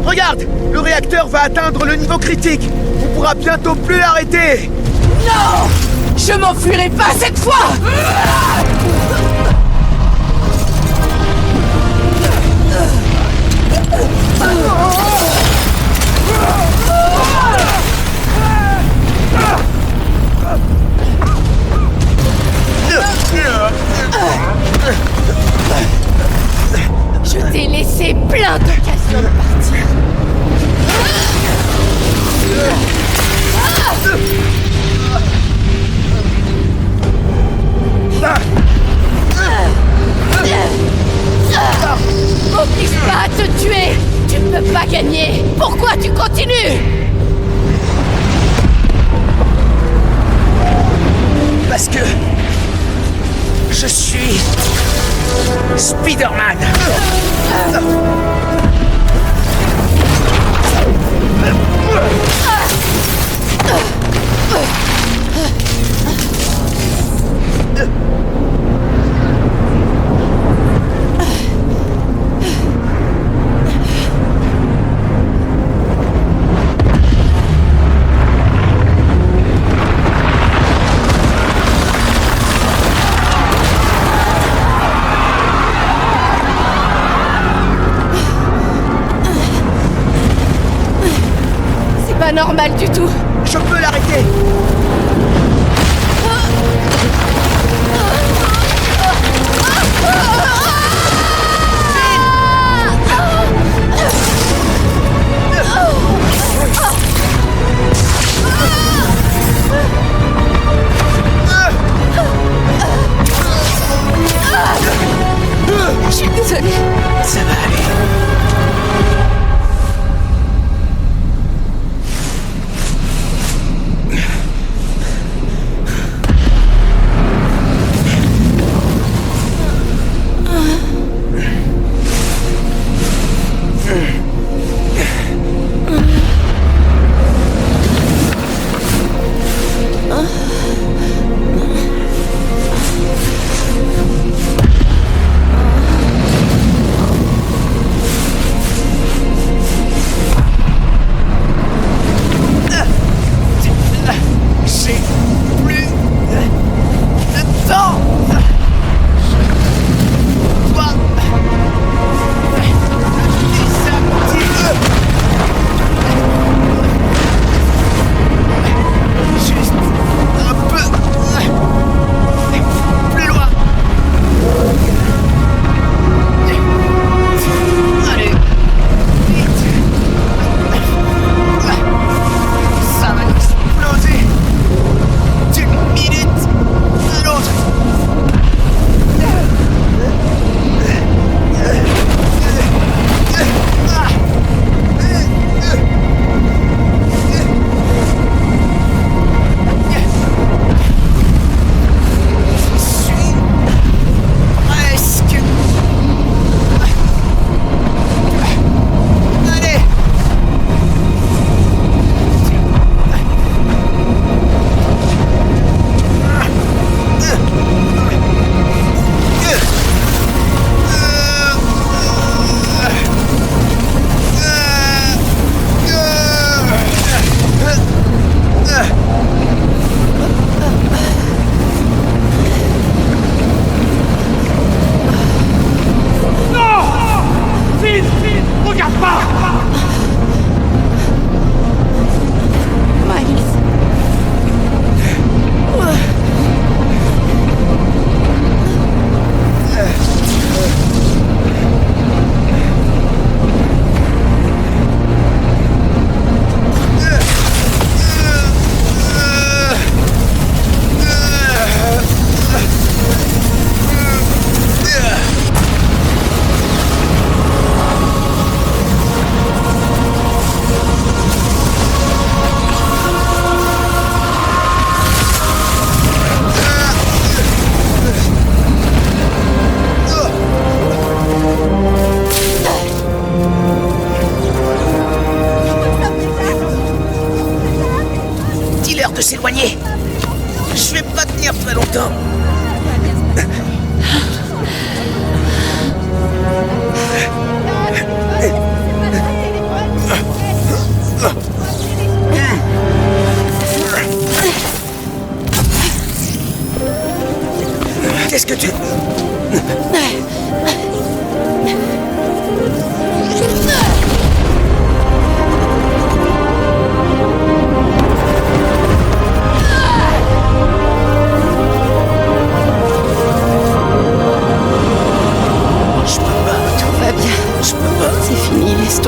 Regarde, le réacteur va atteindre le niveau critique. On pourra bientôt plus l'arrêter. Non! Je m'enfuirai pas cette fois! Je t'ai laissé plein d'occasions de partir. M'oblige pas à te tuer! Tu ne peux pas gagner! Pourquoi tu continues? Parce que... je suis... Spider-Man. Pas normal du tout. Je peux l'arrêter. Je suis désolée. Ça va aller.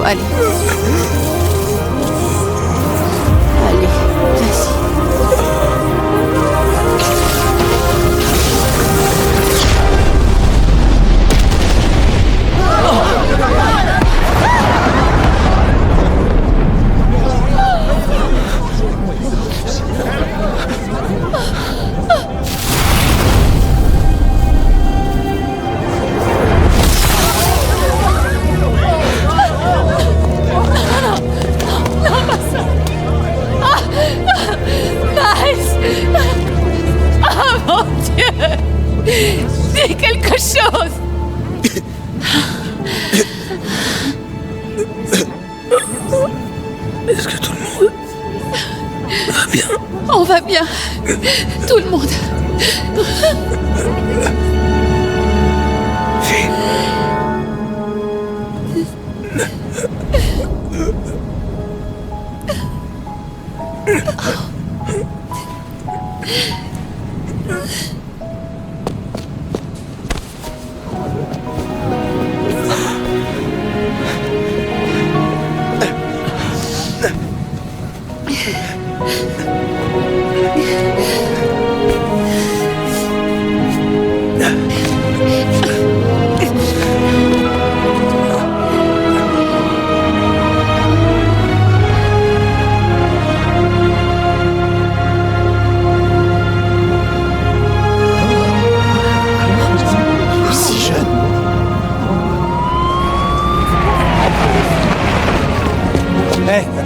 Calme-toi, allez. Allez, vas-y. Dis quelque chose. Est-ce que tout le monde va bien? On va bien. Tout le monde.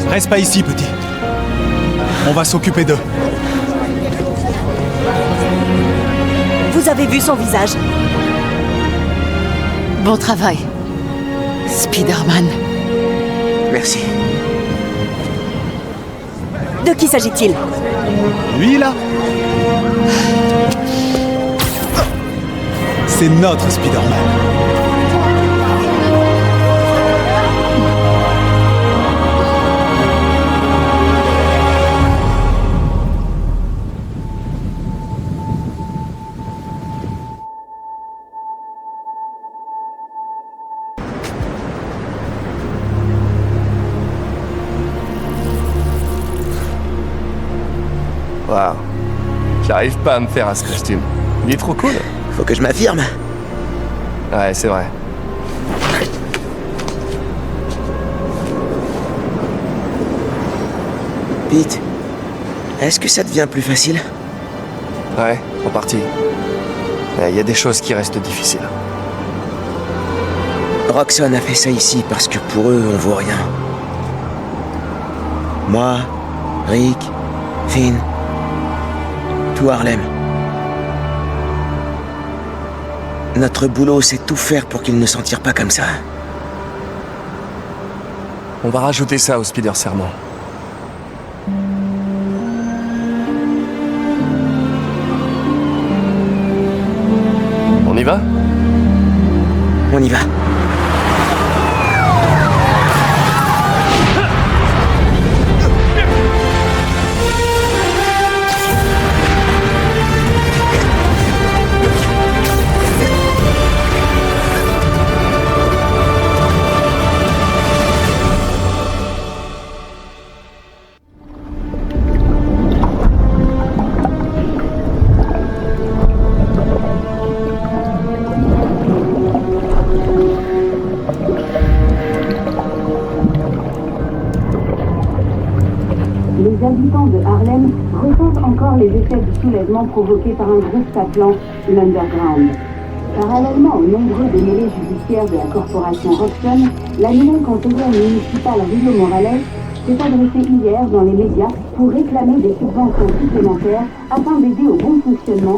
Reste pas ici, petit. On va s'occuper d'eux. Vous avez vu son visage? Bon travail, Spider-Man. Merci. De qui s'agit-il? Lui, là? C'est notre Spider-Man. Waouh. J'arrive pas à me faire à ce costume. Il est trop cool. Faut que je m'affirme. Ouais, c'est vrai. Pete, est-ce que ça devient plus facile? Ouais, en partie. Mais il y a des choses qui restent difficiles. Roxxon a fait ça ici parce que pour eux, on vaut rien. Moi, Rick, Finn, tout Harlem. Notre boulot, c'est tout faire pour qu'ils ne s'en tirent pas comme ça. On va rajouter ça au Spider Serment. On y va? On y va. Les habitants de Harlem ressentent encore les effets du soulèvement provoqué par un groupe s'appelant l'Underground. Parallèlement aux nombreux démêlés judiciaires de la corporation Roxxon, la nouvelle conseillère municipale Rio Morales s'est adressée hier dans les médias pour réclamer des subventions supplémentaires afin d'aider au bon fonctionnement.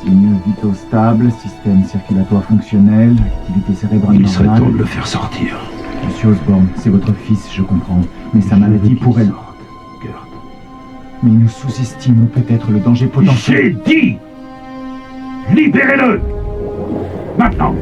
Signes vitaux stables, système circulatoire fonctionnel, activité cérébrale normale. Il serait temps de le faire sortir. Monsieur Osborn, c'est votre fils, je comprends, mais sa maladie pourrait... Mais nous sous-estimons peut-être le danger potentiel. J'ai dit! Libérez-le! Maintenant!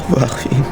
revoir, Finn.